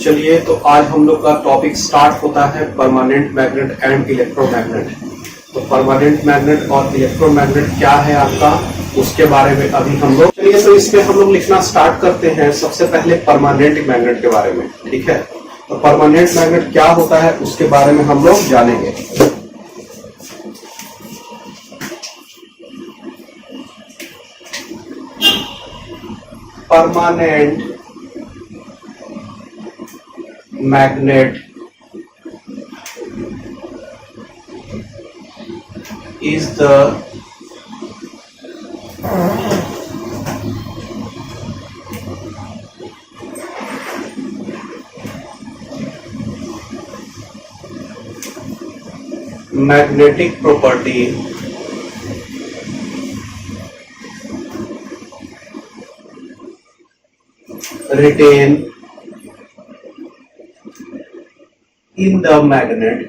चलिए, तो आज हम लोग का टॉपिक स्टार्ट होता है परमानेंट मैग्नेट एंड इलेक्ट्रोमैग्नेट। तो परमानेंट मैग्नेट और इलेक्ट्रोमैग्नेट क्या है आपका, उसके बारे में अभी हम लोग चलिए तो इसमें हम लोग लिखना स्टार्ट करते हैं। सबसे पहले परमानेंट मैग्नेट के बारे में, ठीक है। तो परमानेंट मैग्नेट क्या होता है उसके बारे में हम लोग जानेंगे। Permanent magnet is the magnetic property retained in the magnet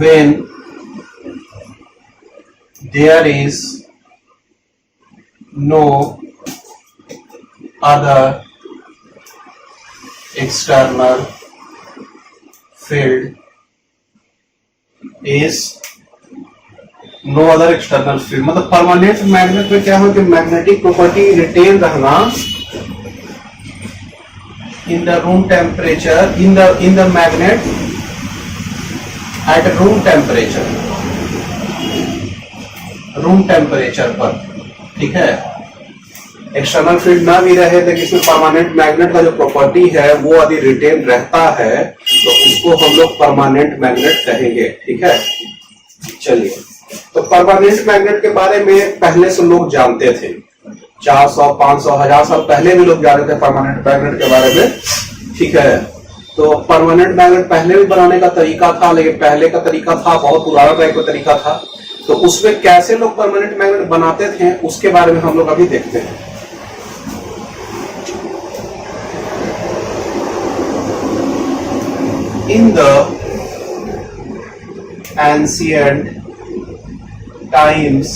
when there is no other external field is no other external field. मतलब परमानेंट मैग्नेट में क्या हो कि मैग्नेटिक प्रॉपर्टी रिटेन रहना in the room temperature in the magnet at room temperature पर, ठीक है। External field ना भी रहे लेकिन इसमें परमानेंट मैग्नेट का जो प्रॉपर्टी है वो यदि रिटेन रहता है तो उसको हम लोग परमानेंट मैग्नेट कहेंगे, ठीक है। चलिए, तो परमानेंट मैग्नेट के बारे में पहले से लोग जानते थे। 400, 500, 1000 साल पहले भी लोग जानते थे परमानेंट मैग्नेट के बारे में, ठीक है। तो परमानेंट मैग्नेट पहले भी बनाने का तरीका था, लेकिन पहले का तरीका था बहुत पुराना टाइप का तरीका था। तो उसमें कैसे लोग परमानेंट मैग्नेट बनाते थे उसके बारे में हम लोग अभी देखते हैं। In the ancient times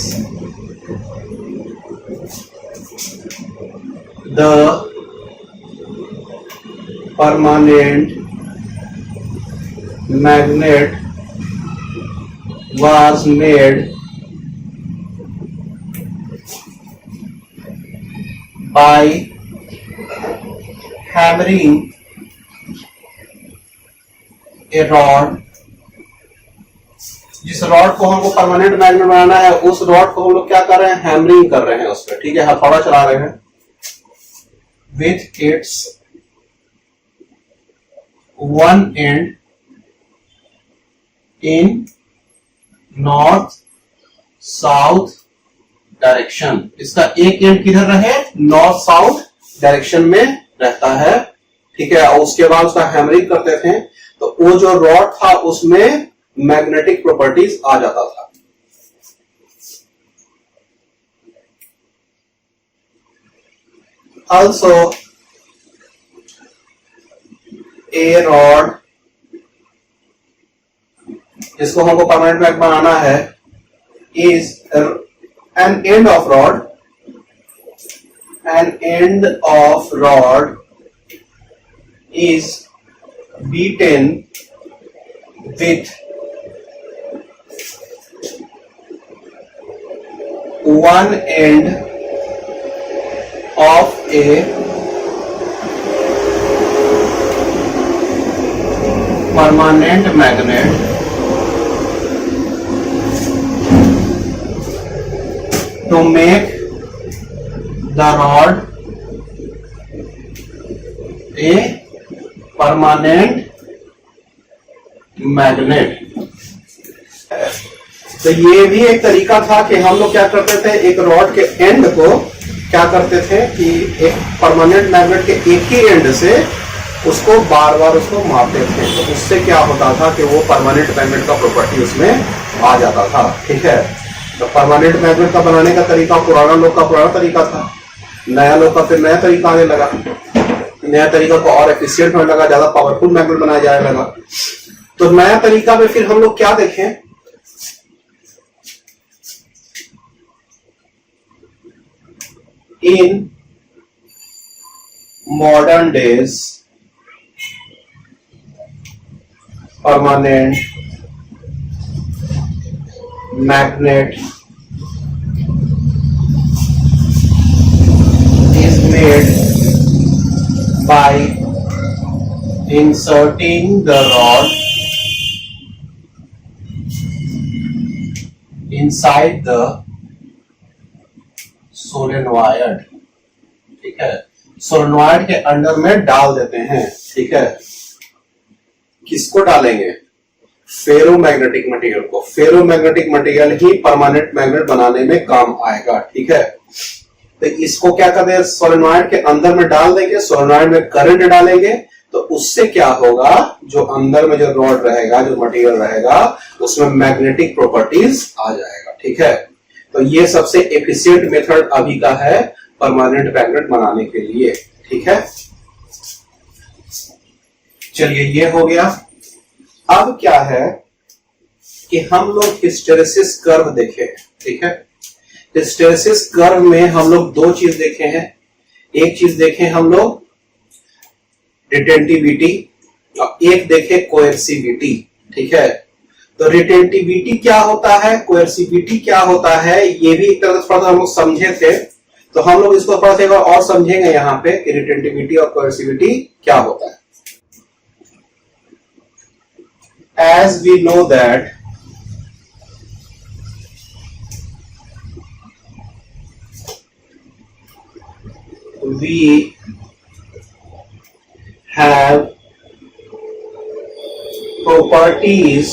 the permanent magnet was made by hammering a rod। जिस रॉड को हमको परमानेंट मैग्नेट बनाना है उस रॉड को हम लोग क्या कर रहे हैं, हैमरिंग कर रहे हैं उस पर, ठीक है, हथौड़ा चला रहे हैं। With its one and in north south direction. इसका एक एंड किधर रहे, नॉर्थ साउथ डायरेक्शन में रहता है, ठीक है। और उसके बाद उसका हैमरिंग करते थे तो वो जो रॉड था उसमें मैग्नेटिक प्रॉपर्टीज आ जाता था। Also a rod, जिसको हमको परमानेंट मैग्नेट बनाना है, is an end of rod is beaten with one end of a permanent magnet to make the rod a permanent magnet। तो ये भी एक तरीका था कि हम लोग क्या करते थे, एक रॉड के एंड को क्या करते थे कि एक परमानेंट मैग्नेट के एक ही एंड से उसको बार बार उसको मारते थे। तो उससे क्या होता था कि वो परमानेंट मैग्नेट का प्रॉपर्टी उसमें आ जाता था, ठीक है। तो परमानेंट मैग्नेट का बनाने का तरीका पुराना लोग का पुराना तरीका था, नया लोग का फिर नया तरीका आने लगा। नया तरीका को और एफिशिएंट होने लगा, ज्यादा पावरफुल मैग्नेट बनाया जाने लगा। तो नया तरीका में फिर हम लोग क्या देखें, in modern days, permanent magnet is made by inserting the rod inside the solenoid. ठीक है, सोलेनॉइड के अंदर में डाल देते हैं। ठीक है, किसको डालेंगे? फेरोमैग्नेटिक मटेरियल को। फेरोमैग्नेटिक मटेरियल ही परमानेंट मैग्नेट बनाने में काम आएगा। ठीक है, तो इसको क्या करते हैं, सोलेनॉइड के अंदर में डाल देंगे, सोलेनॉइड में करंट डालेंगे, तो उससे क्या होगा, जो अंदर में जो रॉड रहेगा, जो मटेरियल रहेगा, उसमें मैग्नेटिक प्रॉपर्टीज आ जाएगा। ठीक है, तो ये सबसे एफिशिएंट मेथड अभी का है परमानेंट मैग्नेट बनाने के लिए। ठीक है, चलिए ये हो गया। अब क्या है कि हम लोग हिस्टेरेसिस कर्व देखे। ठीक है, हिस्टेरेसिस कर्व में हम लोग दो चीज देखे हैं। एक चीज देखे हम लोग रिटेंटिविटी और एक देखे कोएर्सिविटी। ठीक है, तो रिटेंटिविटी क्या होता है, कोएर्सिविटी क्या होता है, ये भी एक तरह से थोड़ा हम लोग समझे थे, तो हम लोग इसको थोड़ा सा और समझेंगे यहाँ पे कि रिटेंटिविटी और कोएर्सिविटी क्या होता है। As we know that we have properties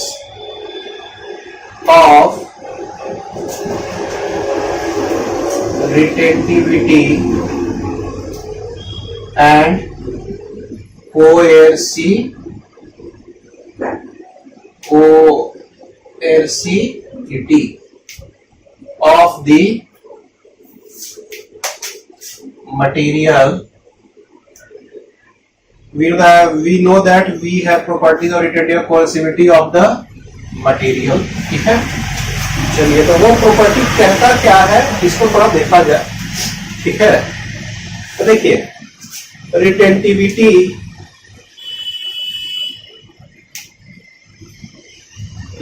of retentivity and coercivity of the material. We know that we have properties of retentivity and coercivity of the material. ठीक है, चलिए तो वो प्रॉपर्टी कहता क्या है, इसको थोड़ा देखा जाए। ठीक है, तो देखिए retentivity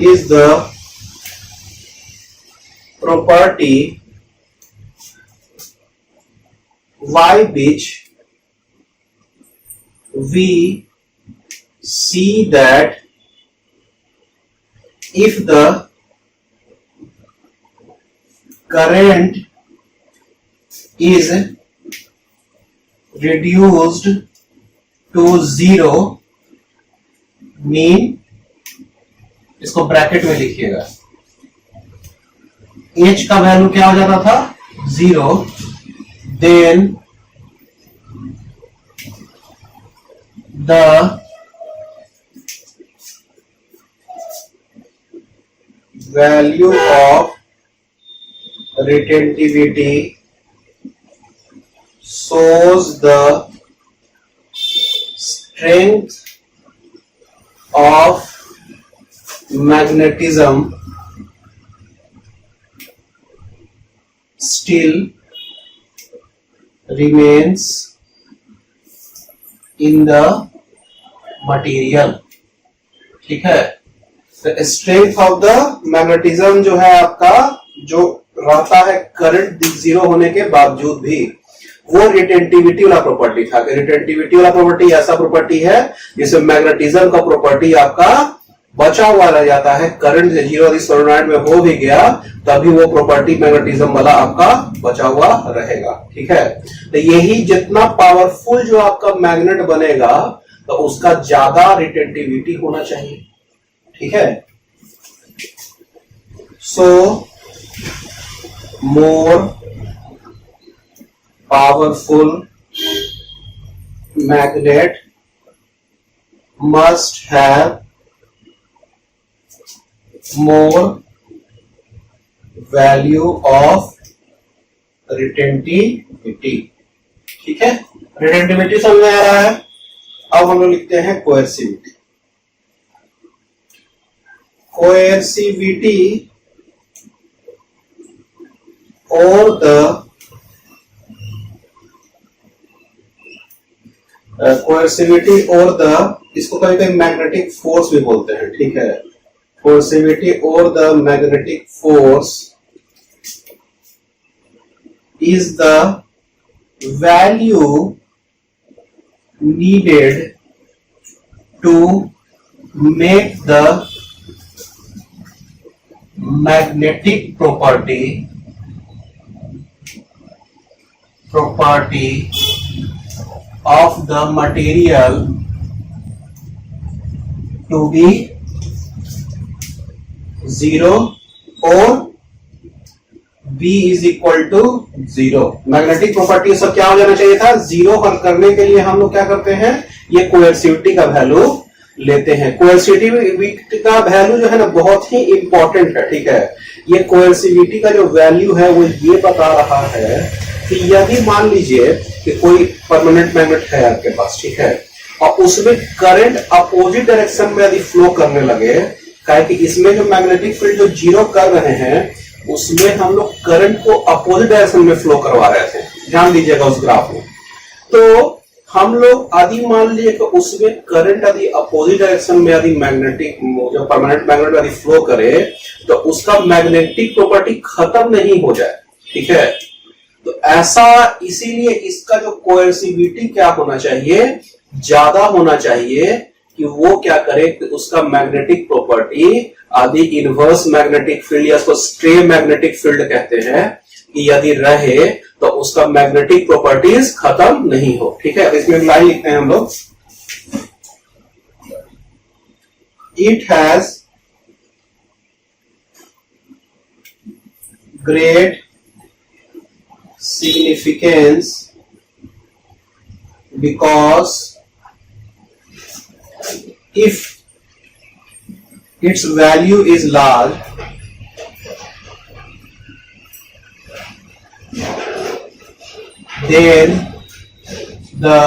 is the property by which we see that if the current is reduced to zero, mean इसको ब्रैकेट में लिखिएगा, H का वैल्यू क्या हो जाता था, 0, then the value of retentivity shows the strength of magnetism still remains in the material। ठीक है, तो स्ट्रेंथ ऑफ द मैग्नेटिज्म जो है आपका, जो रहता है करंट जीरो होने के बावजूद भी, वो रिटेंटिविटी वाला प्रॉपर्टी था। रिटेंटिविटी वाला प्रॉपर्टी ऐसा प्रॉपर्टी है जिसमें मैग्नेटिज्म का प्रॉपर्टी आपका बचा हुआ रह जाता है। करंट जीरो यदि सोलेनॉइड में हो भी गया तभी वो प्रॉपर्टी मैग्नेटिज्म वाला आपका बचा हुआ रहेगा। ठीक है, तो यही जितना पावरफुल जो आपका मैग्नेट बनेगा तो उसका ज्यादा रिटेंटिविटी होना चाहिए। ठीक है, so more powerful magnet must have more value of retentivity। ठीक है, रिटेंटिविटी समझ में आ रहा है। अब हम लोग लिखते हैं कोएर्सिविटी। कोएर्सिविटी or the कोएर्सिविटी और द, इसको कभी कभी मैग्नेटिक फोर्स भी बोलते हैं, ठीक है। कोएर्सिविटी और the magnetic force is the value needed to make the magnetic property of the material to be zero or B is equal to zero. Magnetic property सब क्या हो जाना चाहिए था, जीरो। हल करने के लिए हम लोग क्या करते हैं, ये कोएर्सिविटी का वैल्यू लेते हैं। कोएर्सिविटी का वैल्यू जो है ना बहुत ही इंपॉर्टेंट है, ठीक है। ये कोएर्सिविटी का जो वैल्यू है वो ये बता रहा है कि यदि मान लीजिए कि कोई परमानेंट मैग्नेट है आपके पास, ठीक है, और उसमें करंट अपोजिट डायरेक्शन में यदि फ्लो करने लगे, क्या कि इसमें जो मैग्नेटिक फील्ड जो जीरो कर रहे हैं उसमें हम लोग करंट को अपोजिट डायरेक्शन में फ्लो करवा रहे थे, ध्यान दीजिएगा उस ग्राफ में। तो हम लोग आदि मान लिए कि उसमें करंट यदि अपोजिट डायरेक्शन में यदि मैग्नेटिक जो परमानेंट मैग्नेट यदि फ्लो करे तो उसका मैग्नेटिक प्रॉपर्टी खत्म नहीं हो जाए, ठीक है। तो ऐसा इसीलिए इसका जो कोएर्सिविटी क्या होना चाहिए, ज्यादा होना चाहिए कि वो क्या करे कि उसका मैग्नेटिक प्रॉपर्टी आदि इनवर्स मैग्नेटिक फील्ड या उसको स्ट्रे मैग्नेटिक फील्ड कहते हैं कि यदि रहे तो उसका मैग्नेटिक प्रॉपर्टीज खत्म नहीं हो, ठीक है। इसमें लाइन लिखते हैं हम लोग, it has great significance because if its value is large, then the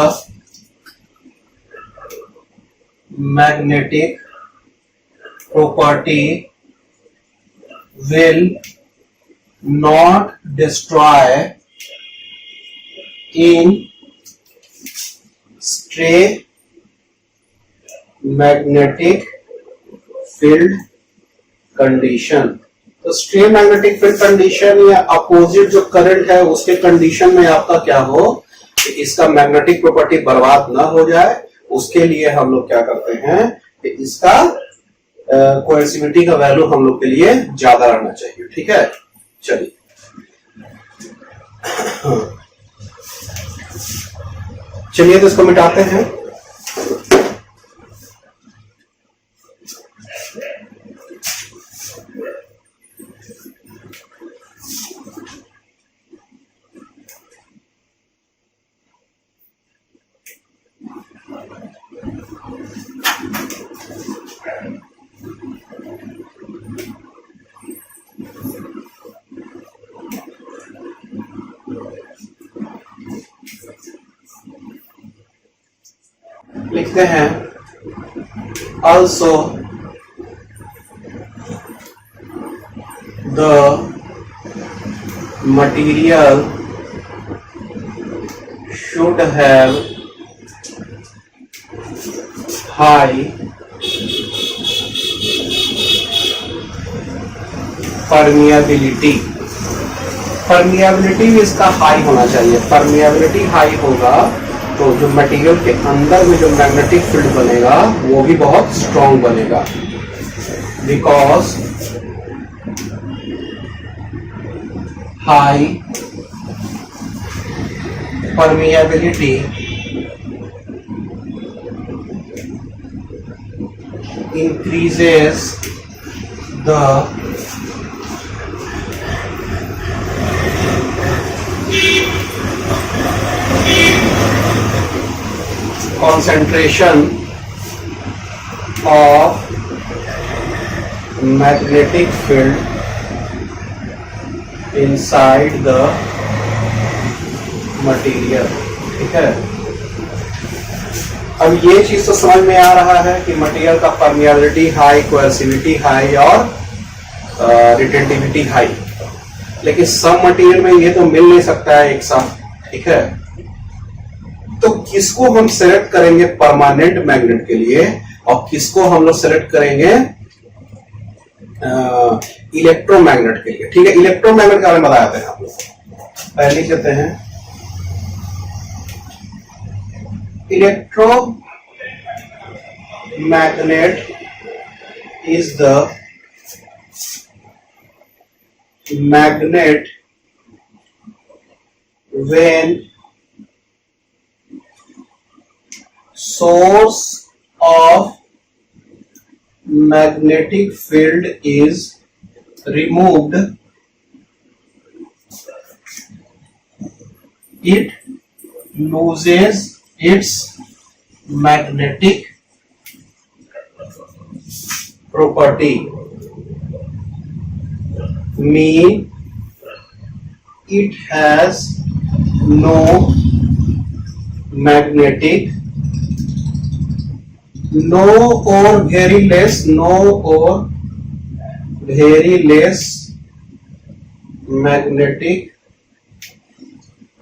magnetic property will not destroy in stray magnetic field condition. तो स्ट्रे मैग्नेटिक फील्ड कंडीशन या अपोजिट जो करंट है उसके कंडीशन में आपका क्या हो कि इसका मैग्नेटिक प्रॉपर्टी बर्बाद ना हो जाए, उसके लिए हम लोग क्या करते हैं कि इसका कोएर्सिविटी का वैल्यू हम लोग के लिए ज्यादा रहना चाहिए, ठीक है। चलिए तो इसको मिटाते हैं। लिखते हैं also the material should have high permeability। Permeability भी इसका हाई होना चाहिए। परमिएबिलिटी हाई होगा तो जो मटेरियल के अंदर में जो मैग्नेटिक फील्ड बनेगा वो भी बहुत स्ट्रॉन्ग बनेगा। Because high permeability increases the concentration of magnetic field inside the material, ठीक है। अब ये चीज तो समझ में आ रहा है कि मटेरियल का परमिएबिलिटी हाई, कोएर्सिविटी हाई और रिटेंटिविटी हाई, लेकिन सब मटेरियल में ये तो मिल नहीं सकता है एक साथ, ठीक है। तो किसको हम सेलेक्ट करेंगे परमानेंट मैग्नेट के लिए और किसको हम लोग सेलेक्ट करेंगे इलेक्ट्रोमैग्नेट के लिए। ठीक है, इलेक्ट्रोमैग्नेट के बारे में बताते हैं आप लोग। पहले कहते हैं electromagnet is the magnet when source of magnetic field is removed, it loses its magnetic property, mean it has no magnetic, no or very less magnetic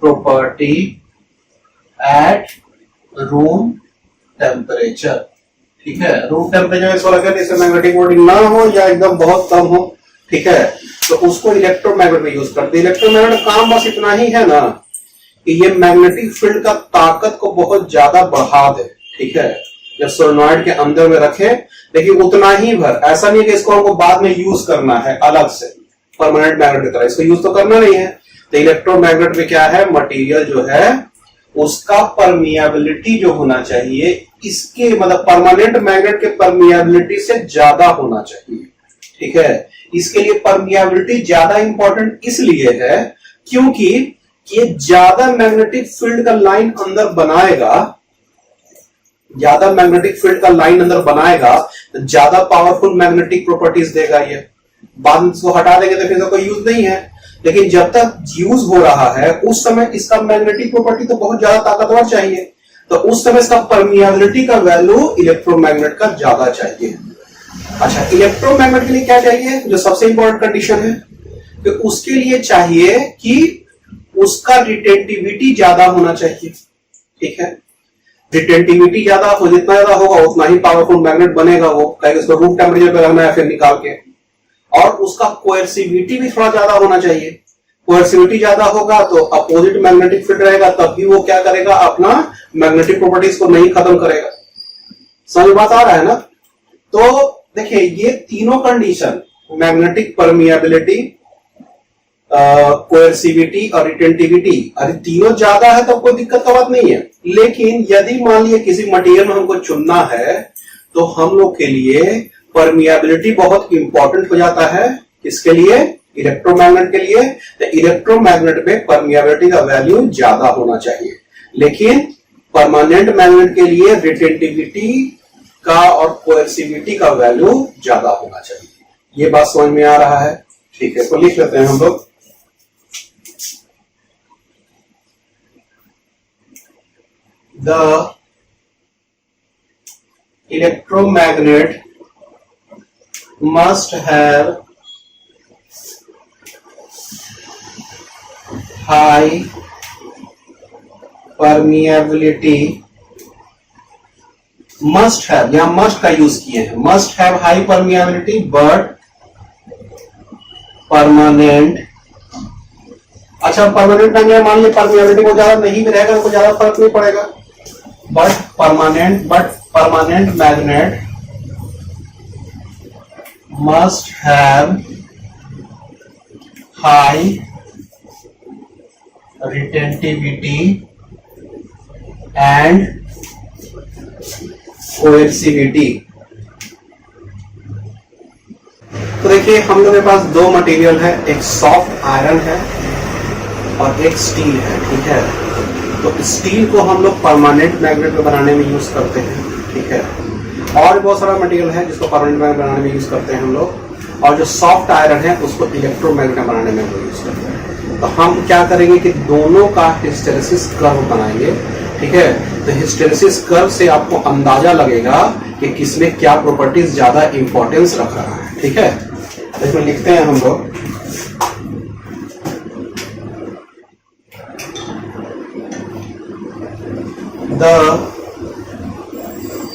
property at room temperature. ठीक है, रूम टेम्परेचर में सोलह जैसे magnetic modding ना हो या एकदम बहुत कम हो। ठीक है, तो उसको इलेक्ट्रोमैग्नेट में यूज करते हैं। इलेक्ट्रोमैग्नेट काम बस इतना ही है ना कि ये मैग्नेटिक फील्ड का ताकत को बहुत ज्यादा बढ़ा दे। ठीक है, जब सोलेनॉइड के अंदर में रखे, लेकिन उतना ही भर, ऐसा नहीं कि इसको हमको बाद में यूज करना है अलग से परमानेंट मैग्नेट की तरह, इसको यूज तो करना नहीं है। तो इलेक्ट्रोमैग्नेट में क्या है, मटेरियल जो है उसका परमिएबिलिटी जो होना चाहिए इसके मतलब परमानेंट मैग्नेट के परमिएबिलिटी से ज्यादा होना चाहिए। ठीक है, इसके लिए परमिएबिलिटी ज्यादा इंपॉर्टेंट इसलिए है क्योंकि ये ज्यादा मैग्नेटिक फील्ड का लाइन अंदर बनाएगा, ज्यादा मैग्नेटिक फील्ड का लाइन अंदर बनाएगा तो ज्यादा पावरफुल मैग्नेटिक प्रॉपर्टीज देगा। ये बाद में इसको हटा देंगे तो फिर तो कोई यूज नहीं है, लेकिन जब तक यूज हो रहा है उस समय इसका मैग्नेटिक प्रॉपर्टी तो बहुत ज्यादा ताकतवर चाहिए, तो उस समय इसका परमिएबिलिटी का वैल्यू इलेक्ट्रोमैग्नेट का ज्यादा चाहिए। अच्छा, इलेक्ट्रोमैग्नेट के लिए क्या चाहिए, जो सबसे इंपॉर्टेंट कंडीशन है कि उसके लिए चाहिए कि उसका रिटेंटिविटी ज्यादा होना चाहिए। ठीक है, रिटेंटिविटी ज्यादा हो, जितना ज्यादा होगा उतना ही पावरफुल मैग्नेट बनेगा वो, कहेंगे उसको रूम टेम्परेचर पे रखना है फिर निकाल के। और उसका कोएर्सिविटी भी थोड़ा ज्यादा होना चाहिए। कोएर्सिविटी ज्यादा होगा तो अपोजिट मैग्नेटिक फील्ड रहेगा, तब भी वो क्या करेगा, अपना मैग्नेटिक प्रॉपर्टीज को नहीं खत्म करेगा। समझ बात आ रहा है ना। तो देखिए ये तीनों कंडीशन, मैग्नेटिक परमिएबिलिटी, कोएर्सिविटी और रिटेंटिविटी, अरे तीनों ज्यादा है तो कोई दिक्कत का बात नहीं है। लेकिन यदि मान लिया किसी मटेरियल में हमको चुनना है तो हम लोग के लिए परमिएबिलिटी बहुत इंपॉर्टेंट हो जाता है। किसके लिए, इलेक्ट्रोमैग्नेट के लिए। तो इलेक्ट्रोमैग्नेट में परमिएबिलिटी का वैल्यू ज्यादा होना चाहिए, लेकिन परमानेंट मैग्नेट के लिए रिटेंटिविटी का और कोएर्सिविटी का वैल्यू ज्यादा होना चाहिए। ये बात समझ में आ रहा है। ठीक है, तो लिख लेते हैं हम लोग। The electromagnet must have high permeability, must have, यहां must का यूज किए हैं, must have high permeability but permanent। अच्छा, परमानेंट मैग्नेट मान लीजिए परमिएबिलिटी को ज्यादा नहीं भी रहेगा तो ज्यादा फर्क नहीं पड़ेगा, but permanent magnet must have high retentivity and coercivity। तो देखिए हम लोग के पास दो मटेरियल है, एक सॉफ्ट आयरन है और एक स्टील है। ठीक है, तो स्टील को हम लोग परमानेंट मैग्नेट को बनाने में यूज करते हैं। ठीक है, और बहुत सारा मटेरियल है जिसको परमानेंट मैग्नेट बनाने में यूज करते हैं हम लोग, और जो सॉफ्ट आयरन है उसको इलेक्ट्रोमैग्नेट बनाने में यूज करते हैं। तो हम क्या करेंगे कि दोनों का हिस्टेरेसिस कर्व बनाएंगे। ठीक है, तो हिस्टेरेसिस कर्व से आपको अंदाजा लगेगा कि किसमें क्या प्रॉपर्टीज ज्यादा इंपॉर्टेंस रख रहा है। ठीक है, इसमें लिखते हैं हम लोग the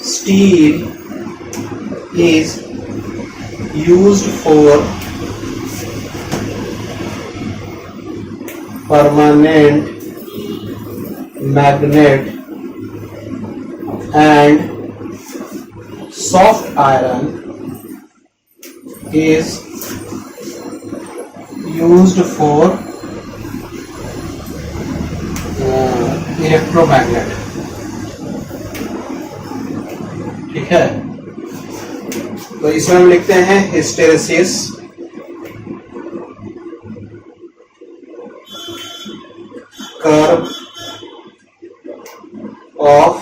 steel is used for permanent magnet and soft iron is used for electromagnet. ठीक है, तो इसमें हम लिखते हैं हिस्टेरेसिस कर्व ऑफ,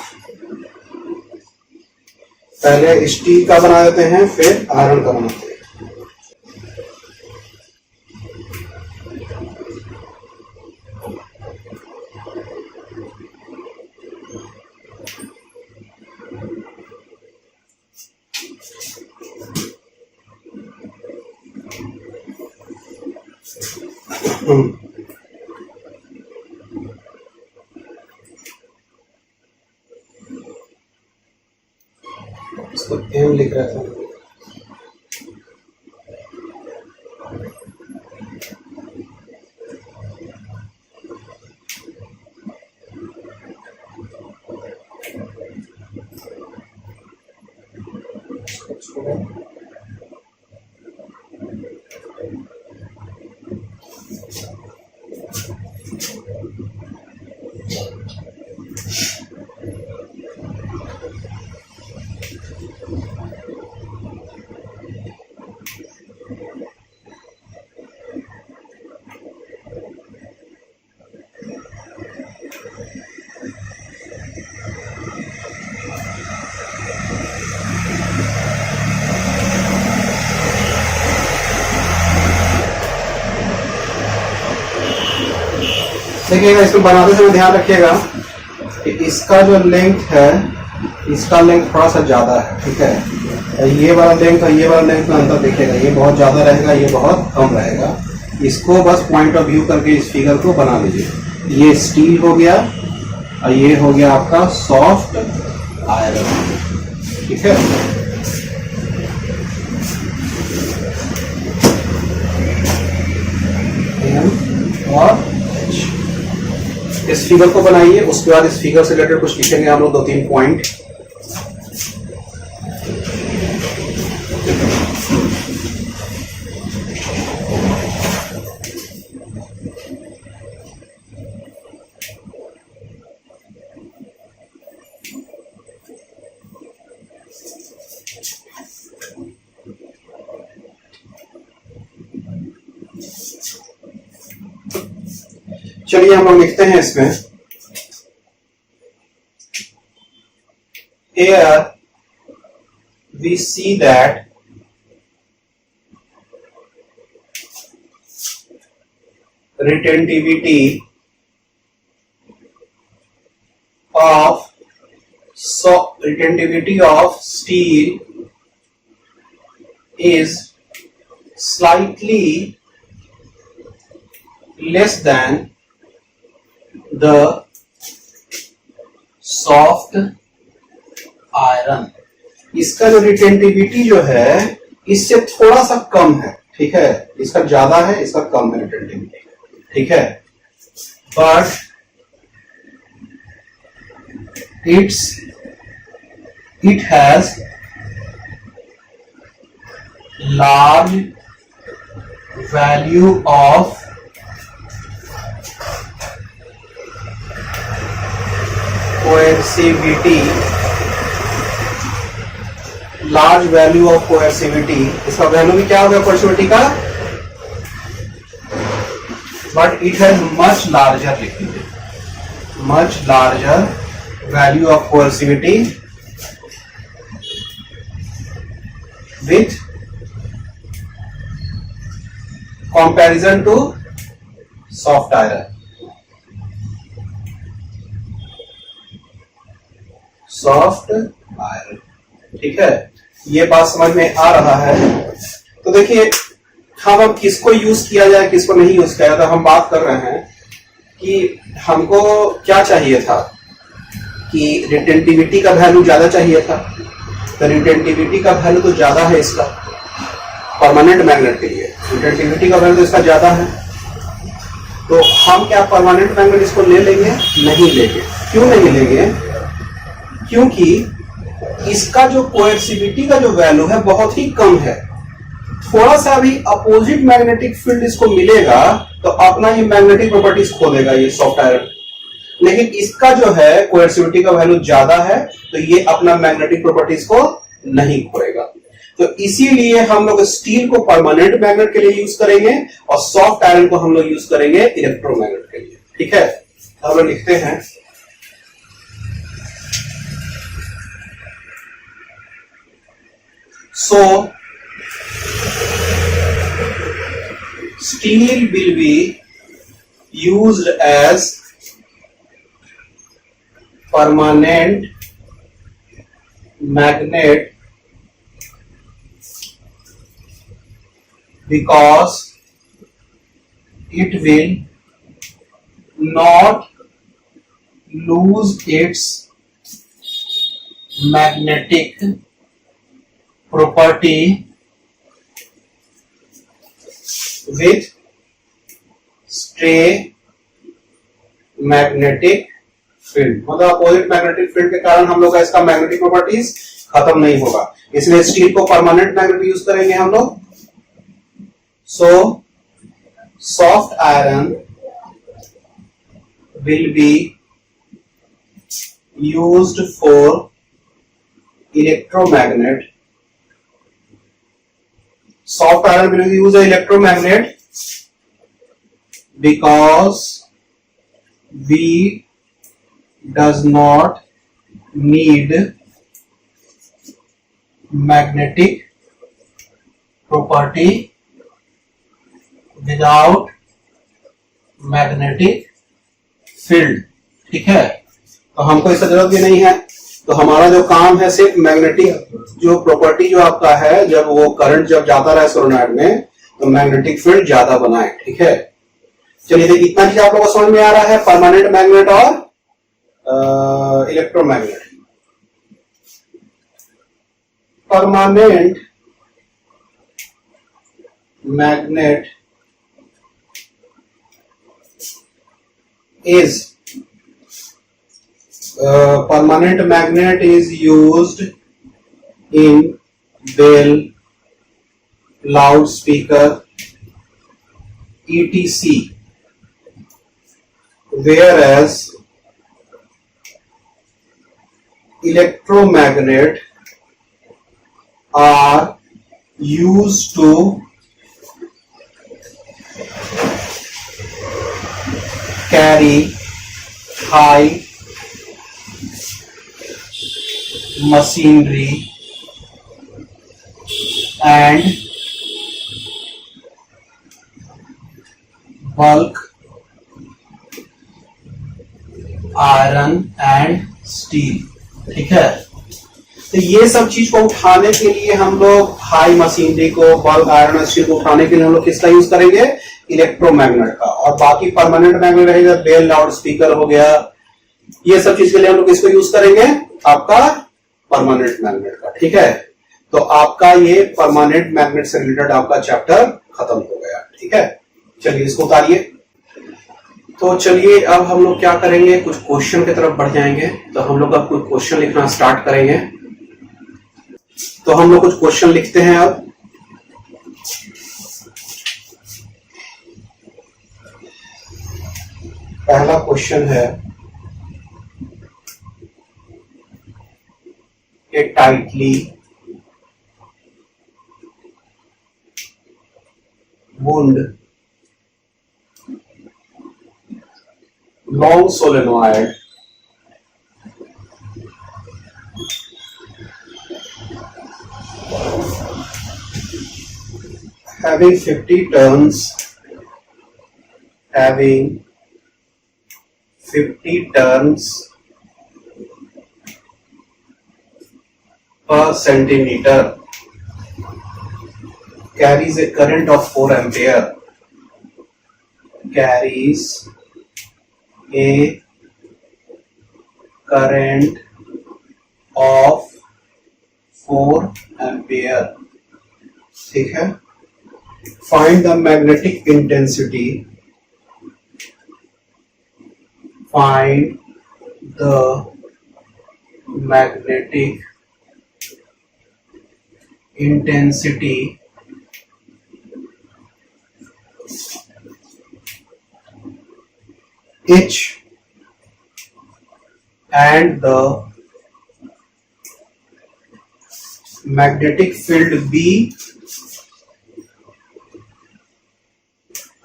पहले स्टील का बना देते हैं फिर आयरन का बनाते हैं। इसको एम लिख रहा था। देखिएगा, इसको बनाते समय ध्यान रखिएगा कि इसका जो लेंथ है, इसका लेंथ थोड़ा सा ज्यादा है। ठीक है, ये वाला लेंथ और ये वाला लेंथ में अंतर देखिएगा, ये बहुत ज्यादा रहेगा, ये बहुत कम रहेगा। इसको बस पॉइंट ऑफ व्यू करके इस फिगर को बना लीजिए। ये स्टील हो गया और ये हो गया आपका सॉफ्ट आयरन। ठीक है, और इस फिगर को बनाइए, उसके बाद इस फिगर से रिलेटेड कुछ लिखेंगे हम लोग, 2-3 पॉइंट। चलिए हम लोग लिखते हैं इसमें, here we see that retentivity of steel is slightly less than the soft iron। इसका जो रिटेंटिविटी जो है इससे थोड़ा सा कम है। ठीक है, इसका ज्यादा है, इसका कम है रिटेंटिविटी। ठीक है, but it has large value of coercivity, large value of coercivity. इसका वैल्यू भी क्या होगा कोएर्सिविटी का, but it has much larger, लिख दीजिए, much larger value of coercivity with comparison to soft iron. Soft iron, ठीक है, ये बात समझ में आ रहा है। तो देखिए, हम अब किसको यूज किया जाए, किसको नहीं यूज किया जाए, तो हम बात कर रहे हैं कि हमको क्या चाहिए था कि रिटेंटिविटी का वैल्यू ज्यादा चाहिए था, तो रिटेंटिविटी का वैल्यू तो ज्यादा है इसका परमानेंट मैग्नेट के लिए, रिटेंटिविटी का वैल्यू तो इसका ज्यादा है, तो हम क्या परमानेंट मैग्नेट इसको ले लेंगे? नहीं लेंगे। क्यों नहीं लेंगे? क्योंकि इसका जो कोएर्सिविटी का जो वैल्यू है बहुत ही कम है। थोड़ा सा भी अपोजिट मैग्नेटिक फील्ड इसको मिलेगा तो अपना ये मैग्नेटिक प्रॉपर्टीज खो देगा ये सॉफ्ट आयरन, लेकिन इसका जो है कोएर्सिविटी का वैल्यू ज्यादा है तो ये अपना मैग्नेटिक प्रॉपर्टीज को नहीं खोएगा। तो इसीलिए हम लोग स्टील को परमानेंट मैग्नेट के लिए यूज करेंगे और सॉफ्ट आयरन को हम लोग यूज करेंगे इलेक्ट्रोमैग्नेट के लिए। ठीक है, हम लोग लिखते हैं सो steel will be used as permanent magnet because it will not lose its magnetic property with stray magnetic field, मतलब अपोजिट मैग्नेटिक फील्ड के कारण हम लोग का इसका मैग्नेटिक प्रॉपर्टीज खत्म नहीं होगा, इसलिए स्टील को परमानेंट मैग्नेट यूज करेंगे हम लोग। So soft iron will be used for electromagnet, soft iron will use an electromagnet because we does not need magnetic property without magnetic field। ठीक है, तो हमको इसका जरूरत भी नहीं है, तो हमारा जो काम है सिर्फ मैग्नेटिक जो प्रॉपर्टी जो आपका है, जब वो करंट जब जाता रहे सोलेनॉइड में तो मैग्नेटिक फील्ड ज्यादा बनाए। ठीक है, चलिए देखिए इतना चीज आप लोगों को समझ में आ रहा है, परमानेंट मैग्नेट और electromagnet. Permanent magnet is permanent magnet is used in bell, loudspeaker, etc. Whereas electromagnet are used to carry high machinery and bulk iron and steel। ठीक है, तो ये सब चीज को उठाने के लिए हम लोग हाई मशीनरी को, बल्क आयरन और स्टील को उठाने के लिए हम लोग किसका यूज करेंगे? इलेक्ट्रोमैग्नेट का। और बाकी परमानेंट मैग्नेट रहेगा, बेल, लाउड स्पीकर हो गया, ये सब चीज के लिए हम लोग किसको यूज करेंगे? आपका परमानेंट मैग्नेट का। ठीक है, तो आपका ये परमानेंट मैग्नेट से रिलेटेड आपका चैप्टर खत्म हो गया। ठीक है, चलिए इसको उतारिए। तो चलिए अब हम लोग क्या करेंगे, कुछ क्वेश्चन की तरफ बढ़ जाएंगे। तो हम लोग अब कुछ क्वेश्चन लिखना स्टार्ट करेंगे। तो हम लोग कुछ क्वेश्चन लिखते हैं अब। पहला क्वेश्चन है, a tightly wound long solenoid having 50 turns per centimeter carries a current of 4 ampere, carries a current of 4 ampere. ठीक है, find the magnetic intensity, find the magnetic intensity H and the magnetic field B,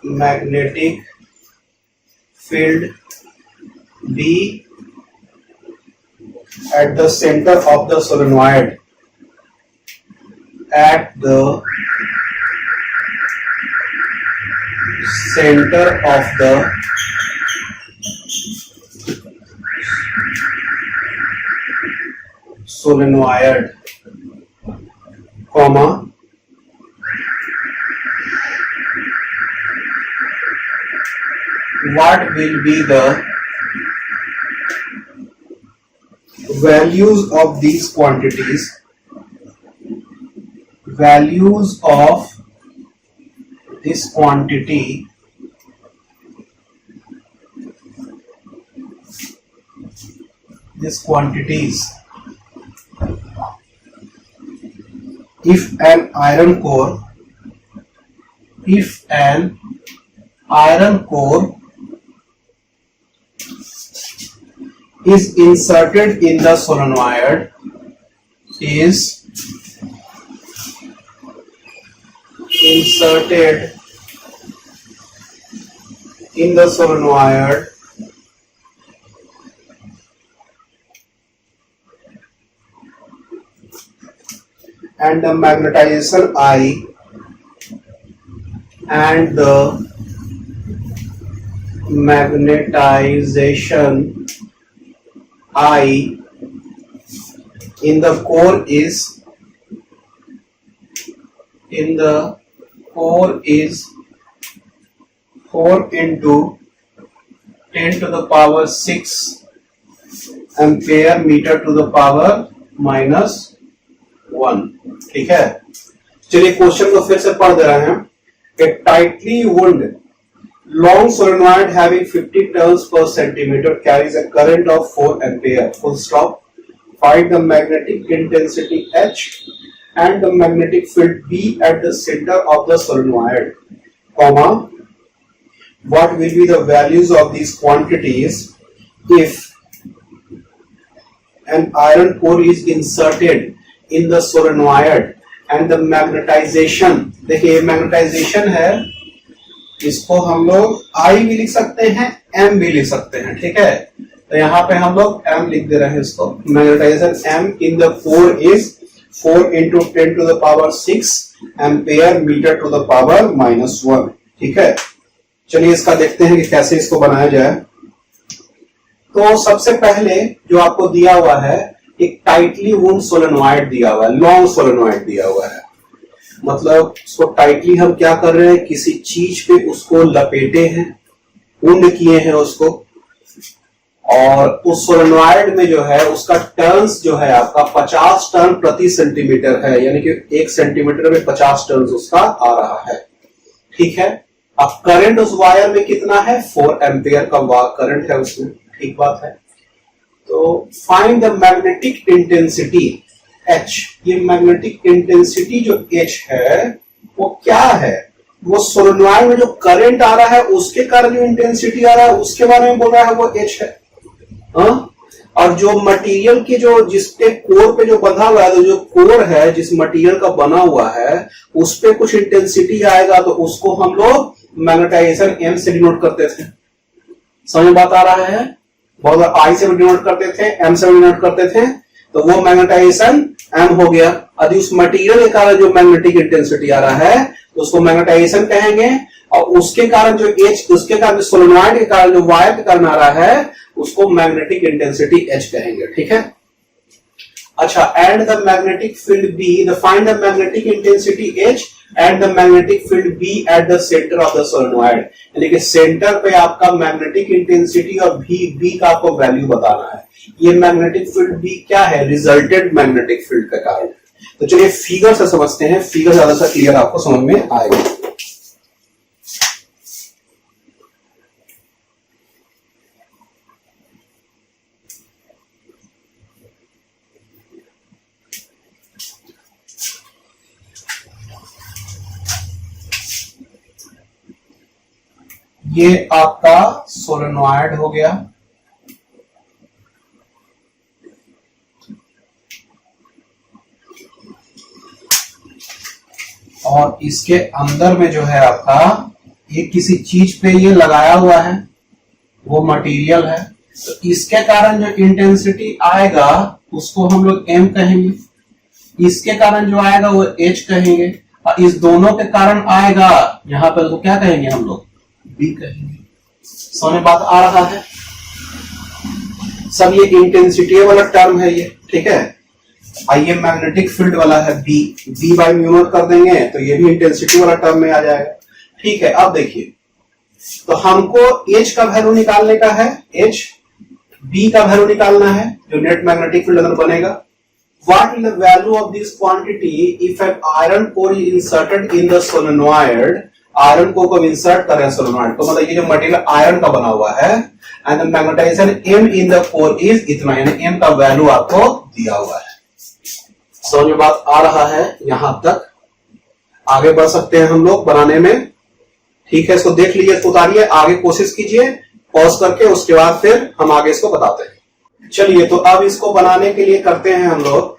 magnetic field B at the center of the solenoid, at the center of the solenoid, comma, what will be the values of these quantities, values of this quantity these quantities if an iron core is inserted in the solenoid, is inserted in the solenoid and the magnetization I and the magnetization I in the core is 4 into 10 to the power 6 ampere metre to the power -1। ठीक है, चलिए question को फिर से पढ़ दे रहे हैं। A tightly wound long solenoid having 50 turns per centimeter carries a current of 4 ampere, full stop. Find the magnetic intensity H and the magnetic field B at the center of the solenoid, comma, what will be the values of these quantities if an iron core is inserted in the solenoid and the magnetization, देखिए magnetisation है, इसको हम लोग I भी लिख सकते हैं, M भी लिख सकते हैं। ठीक है, तो यहाँ पे हम लोग M लिख दे रहे हैं इसको। Magnetization M in the core is 4 into 10 to the power 6 ampere metre to the power -1। ठीक है, चलिए इसका देखते हैं कि कैसे इसको बनाया जाए। तो सबसे पहले जो आपको दिया हुआ है एक टाइटली वुंड सोलेनॉइड दिया हुआ है, लॉन्ग सोलेनॉइड दिया हुआ है। मतलब उसको टाइटली हम क्या कर रहे हैं, किसी चीज पे उसको लपेटे हैं, वुंड किए हैं उसको, और उस सोलेनॉइड में जो है उसका टर्न्स जो है आपका 50 टर्न प्रति सेंटीमीटर है, यानी कि 1 सेंटीमीटर में 50 टर्न्स उसका आ रहा है। ठीक है, अब करंट उस वायर में कितना है, 4 एम्पियर का करंट है उसमें। ठीक बात है, तो find the magnetic intensity H। ये मैग्नेटिक इंटेंसिटी जो H है वो क्या है, वो सोलेनॉइड में जो करंट आ रहा है उसके कारण जो इंटेंसिटी आ रहा है उसके बारे में बोल रहा है, वो H है। और जो मटेरियल की जो जिसके कोर पे जो बंधा हुआ है, तो जो कोर है जिस मटेरियल का बना हुआ है उस पे कुछ इंटेंसिटी आएगा, तो उसको हम लोग मैग्नेटाइजेशन M से डिनोट करते थे। समझ बात आ रहा है, बहुत बार I से डिनोट करते थे, M से डिनोट करते थे, तो वो मैग्नेटाइजेशन M हो गया। यदि उस मटेरियल के कारण जो मैग्नेटिक इंटेंसिटी आ रहा है तो उसको मैग्नेटाइजेशन कहेंगे, और उसके कारण जो H, उसके कारण सोलेनॉइड के कारण जो वायर के कारण आ रहा है उसको मैग्नेटिक इंटेंसिटी H कहेंगे। ठीक है, अच्छा, and the magnetic field B, the find the magnetic intensity H and the magnetic field B at the centre of the solenoid, यानी कि सेंटर पे आपका मैग्नेटिक इंटेंसिटी और बी का आपको वैल्यू बताना है। ये मैग्नेटिक फील्ड बी क्या है, रिजल्टेंट मैग्नेटिक फील्ड का कारण। तो चलिए फिगर से समझते हैं, फिगर ज्यादा सा क्लियर आपको समझ में आएगा। ये आपका सोलेनोइड हो गया, और इसके अंदर में जो है आपका ये किसी चीज पे ये लगाया हुआ है, वो मटेरियल है। तो इसके कारण जो इंटेंसिटी आएगा उसको हम लोग एम कहेंगे, इसके कारण जो आएगा वो एच कहेंगे, और इस दोनों के कारण आएगा यहां पर तो क्या कहेंगे हम लोग, बी कहेंगे। समझ में बात आ रहा है? सब ये इंटेंसिटी वाला टर्म है ये, ठीक है। आइए मैग्नेटिक फील्ड वाला है B, B by mu naught कर देंगे तो ये भी इंटेंसिटी वाला टर्म में आ जाएगा, ठीक है। अब देखिए, तो हमको एच का वैल्यू निकालने का है, एच बी का वैल्यू निकालना है जो नेट मैग्नेटिक फील्ड अंदर बनेगा। What is the value of this quantity if an iron core is inserted in the solenoid. Iron को कब इंसर्ट करें सोलेनोइड, तो मतलब ये जो मटेरियल आयरन का बना हुआ है, and the magnetization M in the core is इतना, यानी एम का वैल्यू आपको दिया हुआ है। समझ में बात आ रहा है? यहां तक आगे बढ़ सकते हैं हम लोग बनाने में, ठीक है। इसको देख लीजिए, इसको उतारिए, आगे कोशिश कीजिए पॉज करके, उसके बाद फिर हम आगे इसको बताते हैं। चलिए, तो अब इसको बनाने के लिए करते हैं हम लोग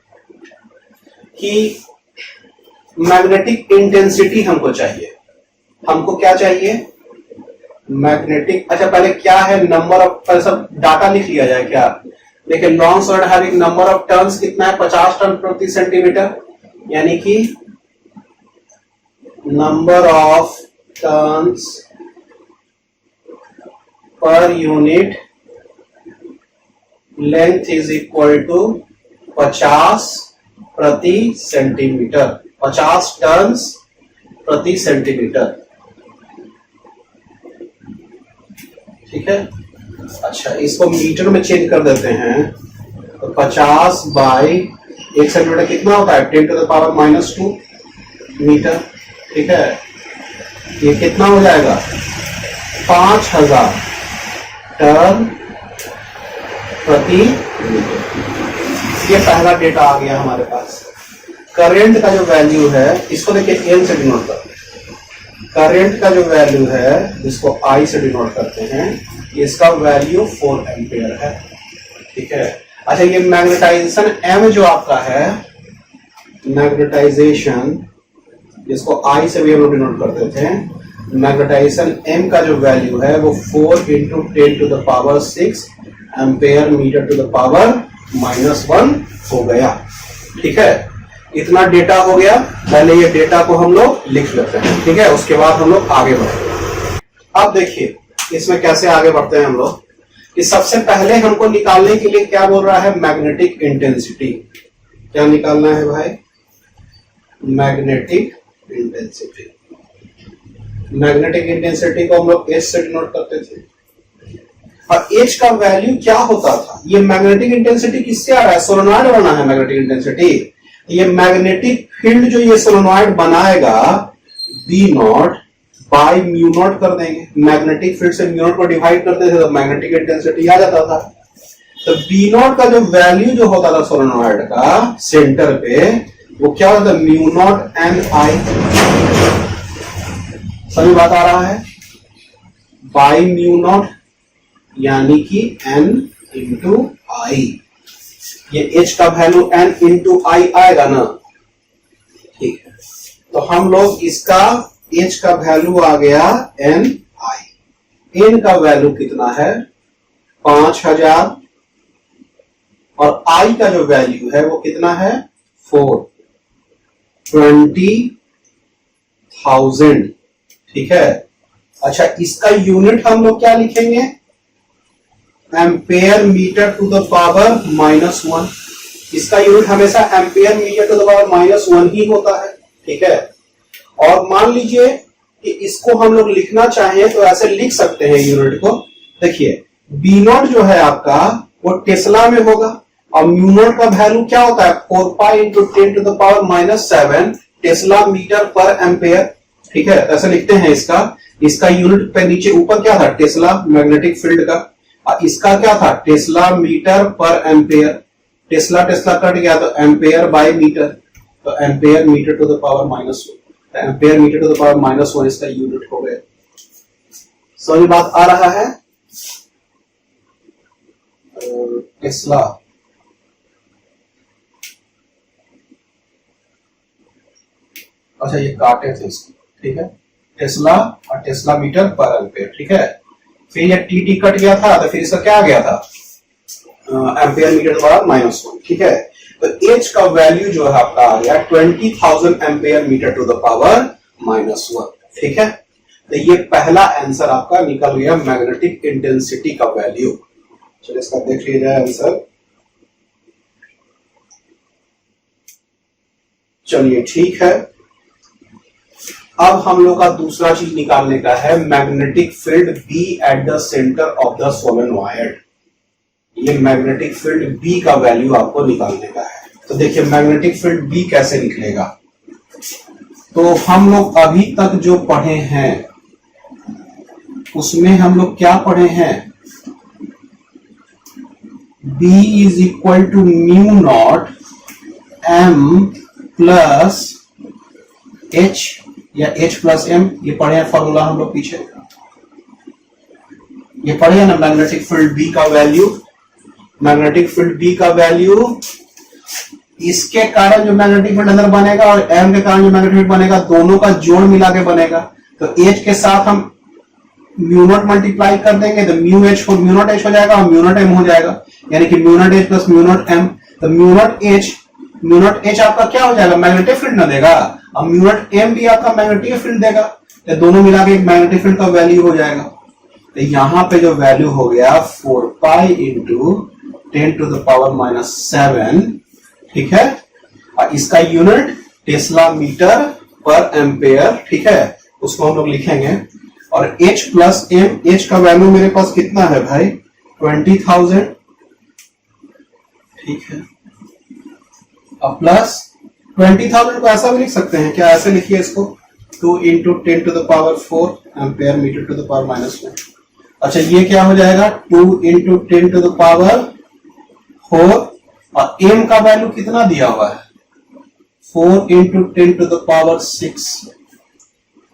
कि मैग्नेटिक इंटेंसिटी हमको चाहिए। हमको क्या चाहिए, मैग्नेटिक, अच्छा पहले क्या है नंबर ऑफ, पहले सब डाटा लिख लिया जाए क्या। देखिए, long solid having number of turns कितना है, 50 टर्न प्रति सेंटीमीटर, यानी कि number of turns per unit length is equal to 50 प्रति सेंटीमीटर, 50 टर्न्स प्रति सेंटीमीटर, ठीक है। अच्छा, इसको मीटर में चेंज कर देते हैं, तो 50 बाई 1 सेंटीमीटर कितना होता है, 10 टू द पावर -2 मीटर, ठीक है। ये कितना हो जाएगा, 5000 टर्न प्रति मीटर। ये पहला डेटा आ गया हमारे पास। करंट का जो वैल्यू है, इसको देखिए एन से डिनोट करते हैं। करंट का जो वैल्यू है, जिसको आई से डिनोट करते हैं, इसका वैल्यू 4 एम्पियर है, ठीक है। अच्छा, ये मैग्नेटाइजेशन एम जो आपका है, मैग्नेटाइजेशन जिसको आई से भी हम लोग डिनोट करते थे, मैग्नेटाइजेशन एम का जो वैल्यू है वो 4 into 10 to the power 6 ampere metre to the power -1 हो गया, ठीक है। इतना डेटा हो गया। पहले ये डेटा को हम लोग लिख लेते हैं, ठीक है, उसके बाद हम लोग आगे बढ़ेंगे। अब देखिए इसमें कैसे आगे बढ़ते हैं हम लोग, कि सबसे पहले हमको निकालने के लिए क्या बोल रहा है, मैग्नेटिक इंटेंसिटी। क्या निकालना है भाई, मैग्नेटिक इंटेंसिटी। मैग्नेटिक इंटेंसिटी को हम लोग एच से डिनोट करते थे, और एच का वैल्यू क्या होता था, ये मैग्नेटिक इंटेंसिटी किससे आ रहा है, सोलेनोइड बना है मैग्नेटिक इंटेंसिटी। ये मैग्नेटिक फील्ड जो ये सोलेनोइड बनाएगा, B naught by mu naught कर देंगे। मैग्नेटिक फील्ड से म्यू नॉट को डिवाइड करते थे तो मैग्नेटिक इंटेंसिटी आ जाता था। तो बी नॉट का जो वैल्यू जो होता था सोलेनोइड का सेंटर पे, वो क्या होता है, म्यू नॉट एन आई। सभी बात आ रहा है, बाई म्यू नॉट, यानी कि एन इंटू आई। ये एच का वैल्यू एन इंटू आई आएगा ना, ठीक है। तो हम लोग इसका एच का वैल्यू आ गया एन आई। एन का वैल्यू कितना है, 5000, और आई का जो वैल्यू है वो कितना है, 20,000, ठीक है। अच्छा, इसका यूनिट हम लोग क्या लिखेंगे, ampere metre to the power -1। इसका यूनिट हमेशा ampere metre to the power -1 ही होता है, ठीक है। और मान लीजिए कि इसको हम लोग लिखना चाहें तो ऐसे लिख सकते हैं यूनिट को। देखिए बी नॉट जो है आपका वो टेस्ला में होगा और म्यू नॉट का वैल्यू क्या होता है 4 pi into 10 to the power -7 tesla metre per ampere. ठीक है, ऐसे लिखते हैं इसका यूनिट पे नीचे ऊपर क्या था टेस्ला मैग्नेटिक फील्ड का, और इसका क्या था tesla metre per ampere. Tesla tesla cut गया तो एम्पेयर बाय मीटर, तो ampere metre to the power -1, ampere metre to the power -1 इसका यूनिट हो गया। समझ बात आ रहा है? टेस्ला अच्छा ये काटे थे इसको, ठीक है, टेस्ला और टेस्ला मीटर पर एम्पेयर। ठीक है, फिर ये टी कट गया था तो फिर इसका क्या आ गया था एम्पेयर मीटर पर -1। ठीक है, तो एच का वैल्यू जो है आपका आ गया 20,000 ampere metre to the power -1। ठीक है, तो ये पहला आंसर आपका निकल गया मैग्नेटिक इंटेंसिटी का वैल्यू। चलिए इसका देख लिया जाए आंसर। चलिए ठीक है, अब हम लोग का दूसरा चीज निकालने का है magnetic field B at the centre of the solenoid. ये मैग्नेटिक फील्ड बी का वैल्यू आपको निकालने का है। तो देखिए मैग्नेटिक फील्ड बी कैसे निकलेगा। तो हम लोग अभी तक जो पढ़े हैं उसमें हम लोग क्या पढ़े हैं, B is equal to mu naught M plus H या H प्लस M, ये पढ़े हैं फॉर्मूला हम लोग पीछे, ये पढ़े हैं ना मैग्नेटिक फील्ड B का वैल्यू। मैग्नेटिक फील्ड B का वैल्यू इसके कारण जो मैग्नेटिक फील्ड अंदर बनेगा और M के कारण जो मैग्नेटिक फील्ड बनेगा दोनों का जोड़ मिला के बनेगा। तो H के साथ हम म्यू नॉट मल्टीप्लाई कर देंगे तो म्यू नॉट H हो जाएगा और म्यू नॉट M हो जाएगा, यानी कि mu naught H plus mu naught M। तो म्यू नॉट H आपका क्या हो जाएगा मैग्नेटिक फील्ड ना देगा, और म्यू नॉट M भी आपका मैग्नेटिक फील्ड देगा, तो दोनों मिला के एक मैग्नेटिक फील्ड का वैल्यू हो जाएगा। तो यहां पे जो वैल्यू हो गया 4 pi into 10 to the power -7। ठीक है, और इसका unit tesla metre per ampere. ठीक है, उसको हम लोग लिखेंगे। और H प्लस M, H का वैल्यू मेरे पास कितना है भाई 20,000। ठीक है, और प्लस 20,000 को ऐसा भी लिख सकते हैं क्या, ऐसे लिखिए इसको 2 into 10 to the power 4 ampere metre to the power -1। अच्छा ये क्या हो जाएगा 2 इंटू 10 टू द पावर 4, और M का वैल्यू कितना दिया हुआ है 4 इंटू 10 टू द पावर 6।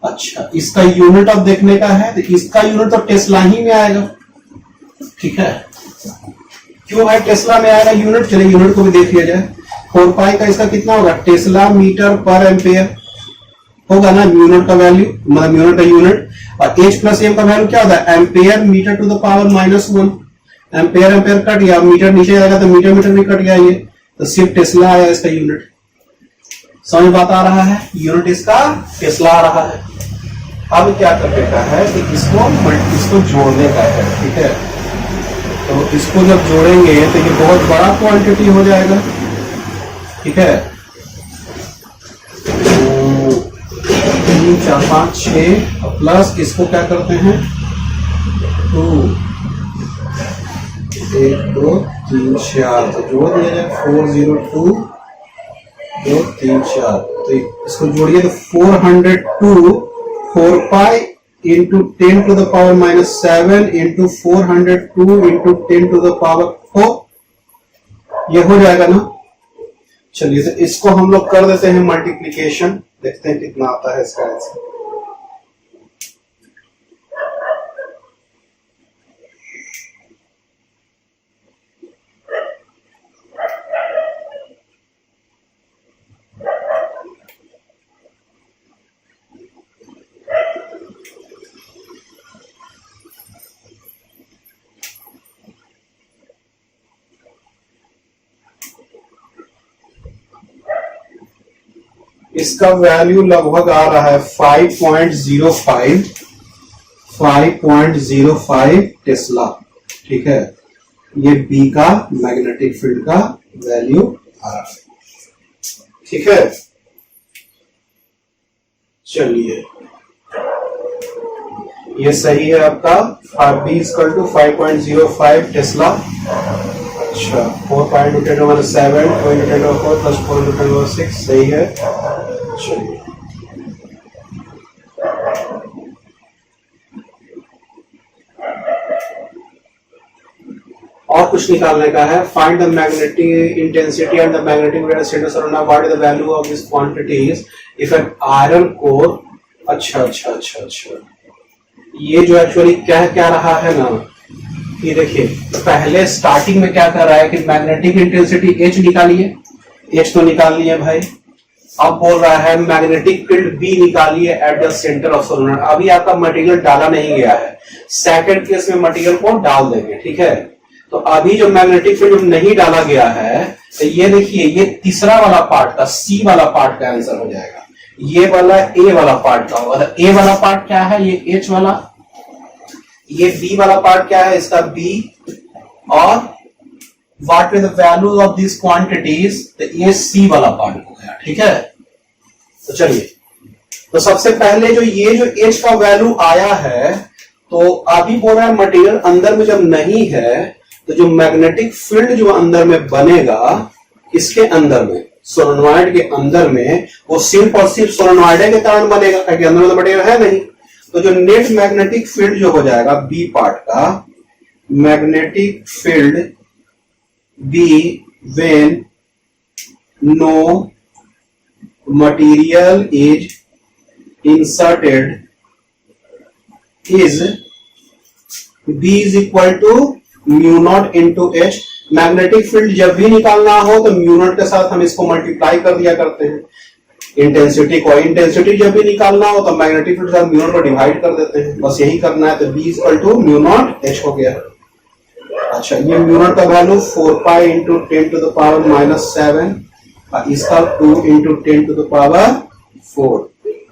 अच्छा इसका यूनिट अब देखने का है, तो इसका यूनिट तो टेस्ला ही में आएगा। ठीक है, क्यों है टेस्ला में आएगा यूनिट, चलिए यूनिट को भी देख लिया जाए। 4 पाई का इसका कितना होगा टेस्ला मीटर पर एम्पेयर होगा ना, म्यू नॉट का वैल्यू मतलब म्यू नॉट का यूनिट, और H प्लस M का वैल्यू क्या होता है ampere metre to the power -1। Ampere cut गया, मीटर नीचे आएगा तो मीटर भी कट गया, ये तो सिर्फ टेस्ला आया इसका यूनिट। समझ बात आ रहा है, यूनिट इसका टेस्ला आ रहा है। अब क्या करने का है कि इसको जोड़ने का है। ठीक है, तो इसको जब जोड़ेंगे तो ये बहुत बड़ा क्वांटिटी हो जाएगा। ठीक है, 3 4 5 6 प्लस इसको क्या करते हैं 2 1 2 3 4, तो जोड़ दिया जाए 4 0 2 2 3 4, तो इसको जोड़िए तो 402 4 pi into 10 to the power -7 into 402 into 10 to the power 4, ये हो जाएगा ना। चलिए तो इसको हम लोग कर देते हैं मल्टीप्लीकेशन, देखते हैं कितना आता है इसका आंसर। इसका वैल्यू लगभग आ रहा है 5.05 टेस्ला। ठीक है, ये बी का मैग्नेटिक फील्ड का वैल्यू आ रहा है। ठीक है, चलिए ये सही है आपका। B equal to 5.05 tesla. अच्छा 4 × 10⁻7 2 × 10⁻4 प्लस 4 × 10⁻6 सही है। चलिए और कुछ निकालने का है। Find the magnetic intensity and the magnetic status और what is the value of this quantities if an iron core. अच्छा, ये जो एक्चुअली कह क्या रहा है ना कि देखिए पहले स्टार्टिंग में क्या कर रहा है कि मैग्नेटिक इंटेंसिटी H निकालिए, H तो निकाल लिए भाई। अब बोल रहा है मैग्नेटिक फील्ड B निकालिए eight the centre of solenoid. अभी आपका मटेरियल डाला नहीं गया है, सेकंड केस में मटेरियल को डाल देंगे, ठीक है। तो अभी जो मैग्नेटिक फील्ड नहीं डाला गया है, तो ये देखिए ये तीसरा वाला पार्ट का C वाला पार्ट का आंसर हो जाएगा। ये वाला A वाला पार्ट का होगा। तो A वाला पार्ट क्या है, ये H वाला। ये B वाला पार्ट क्या है, इसका B। और what is the value of this quantities, तो ये C वाला पार्ट हो गया, ठीक है। तो चलिए, तो सबसे पहले जो H का वैल्यू आया है, तो अभी बोल रहा है मटेरियल अंदर में जब नहीं है तो जो मैग्नेटिक फील्ड जो अंदर में बनेगा, इसके अंदर में सोलेनोइड के अंदर में, वो सिर्फ और सिर्फ सोलेनोइड के कारण बनेगा, क्योंकि अंदर में तो मटेरियल है नहीं। तो जो नेट मैग्नेटिक फील्ड जो हो जाएगा बी पार्ट का, magnetic field B when no material is inserted is B is equal to mu naught into H। Magnetic field जब भी निकालना हो तो म्यू नॉट के साथ हम इसको मल्टीप्लाई कर दिया करते हैं इंटेंसिटी को। इंटेंसिटी जब भी निकालना हो तो मैग्नेटिक फील्ड के साथ म्यू नॉट को डिवाइड कर देते हैं, बस यही करना है। तो B is equal to mu naught H हो गया। अच्छा, ये म्यू नॉट का value 4 pi into 10 to the power -7, इसका 2 इंटू 10 टू द पावर 4,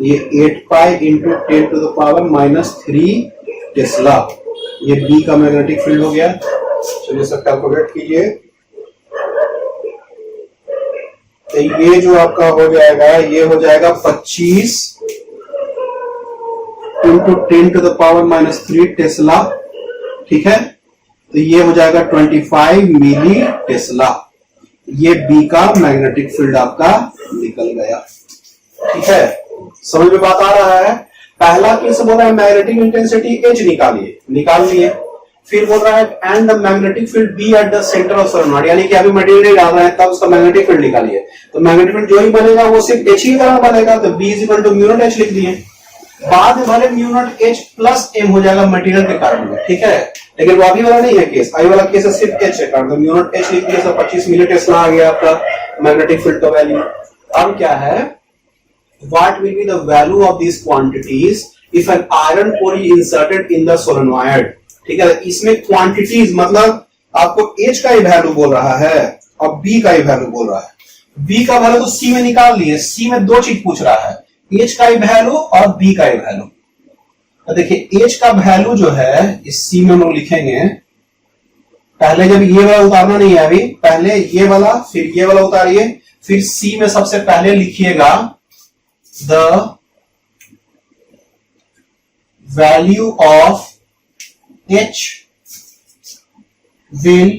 ये 8 pi into 10 to the power -3 tesla. ये B का मैग्नेटिक फील्ड हो गया। चलिए सब कैलकुलेट कीजिए। तो ये जो आपका हो जाएगा, ये हो जाएगा 25 into 10 to the power -3 tesla, ठीक है। तो ये हो जाएगा 25 मिली टेस्ला। ये B का मैग्नेटिक फील्ड आपका निकल गया, ठीक है। समझ में बात आ रहा है। पहला केस बोल रहा है मैग्नेटिक इंटेंसिटी H निकालिए, निकाल लिए। फिर बोल रहा है and the magnetic field B at the centre of solenoid, यानी कि अभी मटेरियल नहीं डाल रहा है तब उसका मैग्नेटिक फील्ड निकालिए। तो मैग्नेटिक फील्ड जो ही बनेगा वो सिर्फ H ही कारण बनेगा, तो B is equal to mu naught H लिख दिए। बाद में भले mu naught H plus M हो जाएगा मटेरियल के कारण में, ठीक है। लेकिन वो अभी वाला नहीं है केस, अभी वाला केस है सिर्फ H है कारण, तो म्यू नॉट H लिख दिया। 25 मिली टेस्ला आ गया आपका मैग्नेटिक फील्ड का वैल्यू। अब क्या है, what will be the value of these quantities if an iron core is inserted in the solenoid, ठीक है। इसमें क्वांटिटीज मतलब आपको H का ही वैल्यू बोल रहा है और B का ही वैल्यू बोल रहा है। B का वैल्यू तो C में निकाल लिए, C में दो चीज पूछ रहा है, H का ही वैल्यू और B का ही वैल्यू। तो देखिए H का वैल्यू जो है इस C में हम लोग लिखेंगे। पहले जब ये वाला उतारना नहीं है, अभी पहले ये वाला फिर ये वाला उतारिए, फिर C में सबसे पहले लिखिएगा the value of H will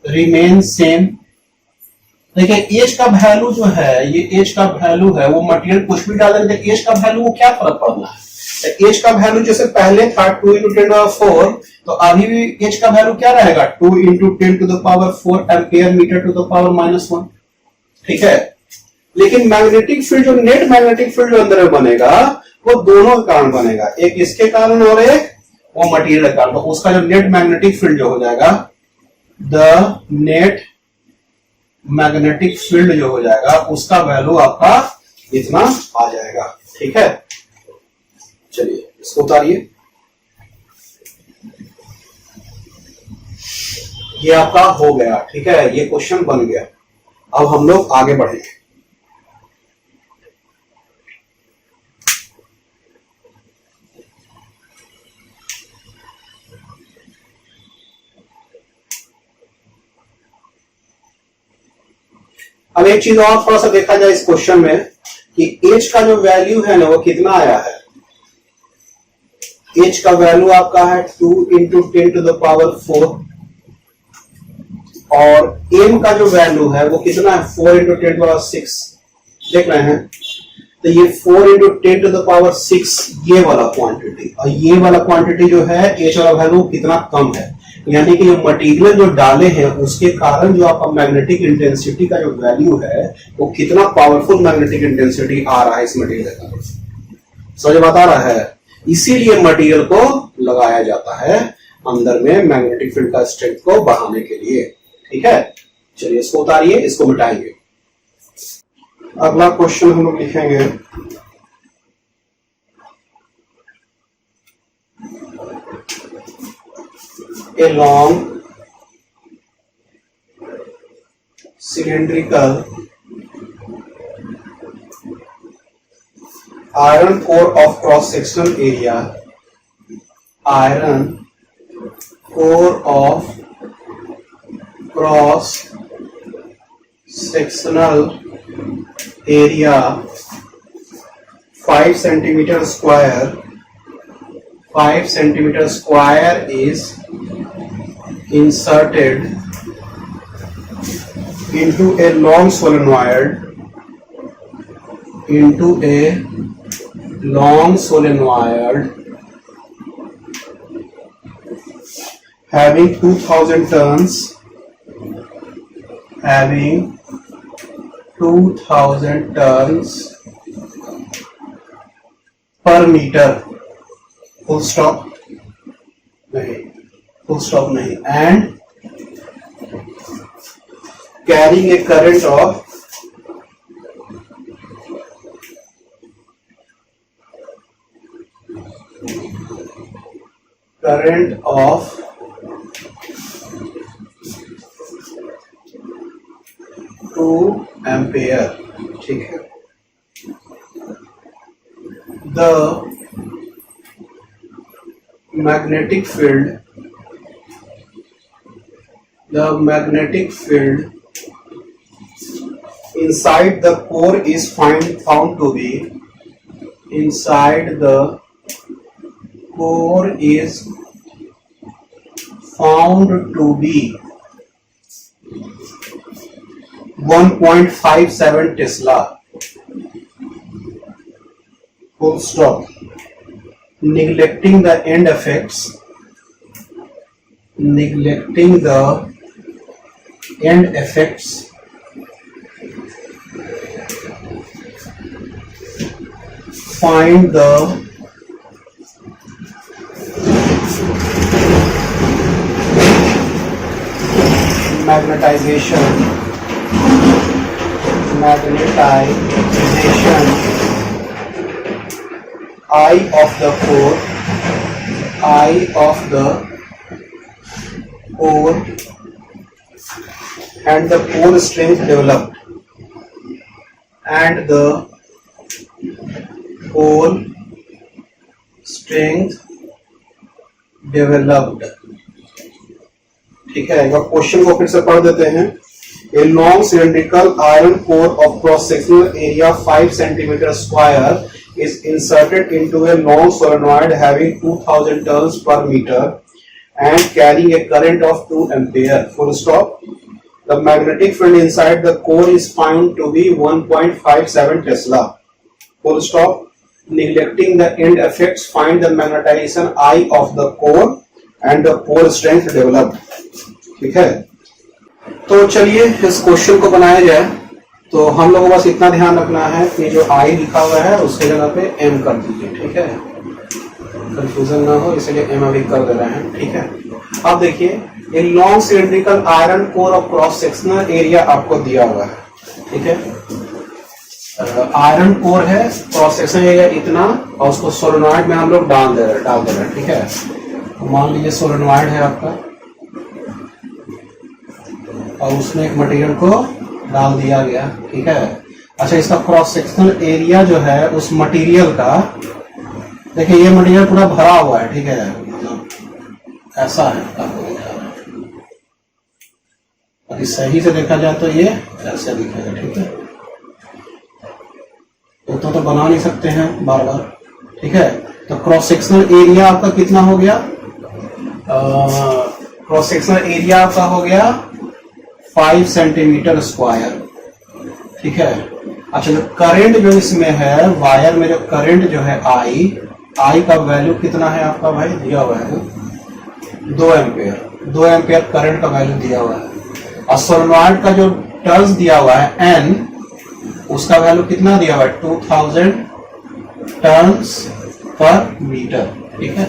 remain same। देखिए H का वैल्यू जो है, ये H का वैल्यू है, वो मटेरियल कुछ भी डाल देंगे, H का वैल्यू वो क्या फर्क पड़ना है। तो H का वैल्यू जैसे पहले था 2 इंटू 10 टू 4, तो अभी भी H का वैल्यू क्या रहेगा 2 into 10 to the power 4 ampere metre to the power -1, ठीक है। लेकिन मैग्नेटिक फील्ड जो नेट मैग्नेटिक फील्ड जो अंदर में बनेगा वो दोनों के कारण बनेगा, एक इसके कारण और एक वो मटेरियल के कारण। तो उसका जो नेट मैग्नेटिक फील्ड जो हो जाएगा, द नेट मैग्नेटिक फील्ड जो हो जाएगा उसका वैल्यू आपका इतना आ जाएगा, ठीक है। चलिए इसको उतारिए। ये आपका हो गया, ठीक है, ये क्वेश्चन बन गया। अब हम लोग आगे बढ़ेंगे। अब एक चीज और थोड़ा सा देखा जाए इस क्वेश्चन में, कि एच का जो वैल्यू है ना वो कितना आया है। एच का वैल्यू आपका है 2 इंटू 10⁴ और एम का जो वैल्यू है वो कितना है 4 इंटू 10⁶। देख रहे हैं, तो ये 4 इंटू 10⁶ ये वाला क्वांटिटी, और ये वाला क्वांटिटी जो है एच वाला वैल्यू कितना कम है, यानी कि जो मटेरियल जो डाले हैं उसके कारण जो आपका मैग्नेटिक इंटेंसिटी का जो वैल्यू है वो कितना पावरफुल मैग्नेटिक इंटेंसिटी आ रहा है इस मटेरियल का। समझ बात आ रहा है। इसीलिए मटेरियल को लगाया जाता है अंदर में मैग्नेटिक फील्ड का स्ट्रेंथ को बढ़ाने के लिए। ठीक है, चलिए इसको उतारिए, इसको मिटाएंगे। अगला क्वेश्चन हम लोग लिखेंगे, a long cylindrical iron core of cross sectional area, iron core of cross sectional area 5 centimeter square, 5 centimeter square is inserted into a long solenoid, into a long solenoid having 2000 turns, having 2000 turns per meter, full stop नहीं, full stop नहीं, and carrying a current of 2 ampere. ठीक है, the magnetic field inside the core is found to be, inside the core is found to be 1.57 Tesla, full stop, neglecting the end effects, neglecting the end effects find the magnetization I of the core and the core strength developed, and the core strength developed। ठीक है, एक बार question को फिर से पढ़ देते हैं। A long cylindrical iron core of cross-sectional area 5 centimeter square is inserted into a long solenoid having 2000 turns per meter and carrying a current of 2 ampere. Full stop. The magnetic field inside the core is found to be 1.57 Tesla. Full stop. Neglecting the end effects, find the magnetization I of the core and the core strength developed। ठीक है, तो चलिए इस question को बनाया जाए। तो हम लोगों को बस इतना ध्यान रखना है कि जो आई लिखा हुआ है उसके जगह पे एम कर दीजिए। ठीक है, कंफ्यूजन ना हो इसलिए एम अभी कर दे रहे हैं। ठीक है, अब देखिए, ये long cylindrical iron core of cross sectional area आपको दिया हुआ है। ठीक है, आयरन कोर है, क्रॉस सेक्शनल एरिया इतना, और उसको सोलेनॉइड में हम लोग डाल दे रहे हैं। ठीक है, मान लीजिए सोलेनॉइड है आपका और उसमें एक मटेरियल को डाल दिया गया। ठीक है, अच्छा, इसका क्रॉस सेक्शनल एरिया जो है उस मटेरियल का, देखिए ये मटेरियल पूरा भरा हुआ है। ठीक है, मतलब ऐसा है, आपको दिखा रहा है। अगर सही से देखा जाए तो ये ऐसे दिखेगा। ठीक है, तो तो बना नहीं सकते हैं बार बार, ठीक है। तो क्रॉस सेक्शनल एरिया आपका कितना हो गया, क्रॉस सेक्शनल एरिया आपका हो गया 5 सेंटीमीटर स्क्वायर, ठीक है। अच्छा, जो करंट जो इसमें है, वायर में जो करंट जो है आई का वैल्यू कितना है आपका भाई, दिया हुआ है 2 एम्पियर करंट का वैल्यू दिया हुआ है। और सोलेनॉइड का जो टर्न्स दिया हुआ है एन, उसका वैल्यू कितना दिया हुआ है 2000 टर्न्स पर मीटर, ठीक है।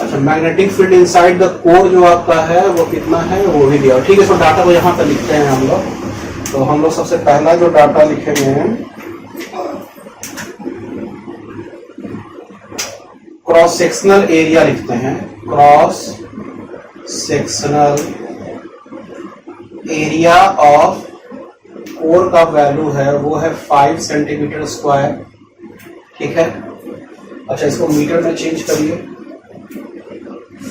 अच्छा, magnetic field inside the core जो आपका है वो कितना है, वो भी दिया हुआ, ठीक है। तो डाटा को यहाँ पे लिखते हैं हम लोग। तो हम लोग सबसे पहला जो डाटा लिखेंगे हैं, क्रॉस सेक्शनल एरिया लिखते हैं। Cross sectional area of core का वैल्यू है वो है 5 सेंटीमीटर स्क्वायर, ठीक है। अच्छा, इसको मीटर में चेंज करिए।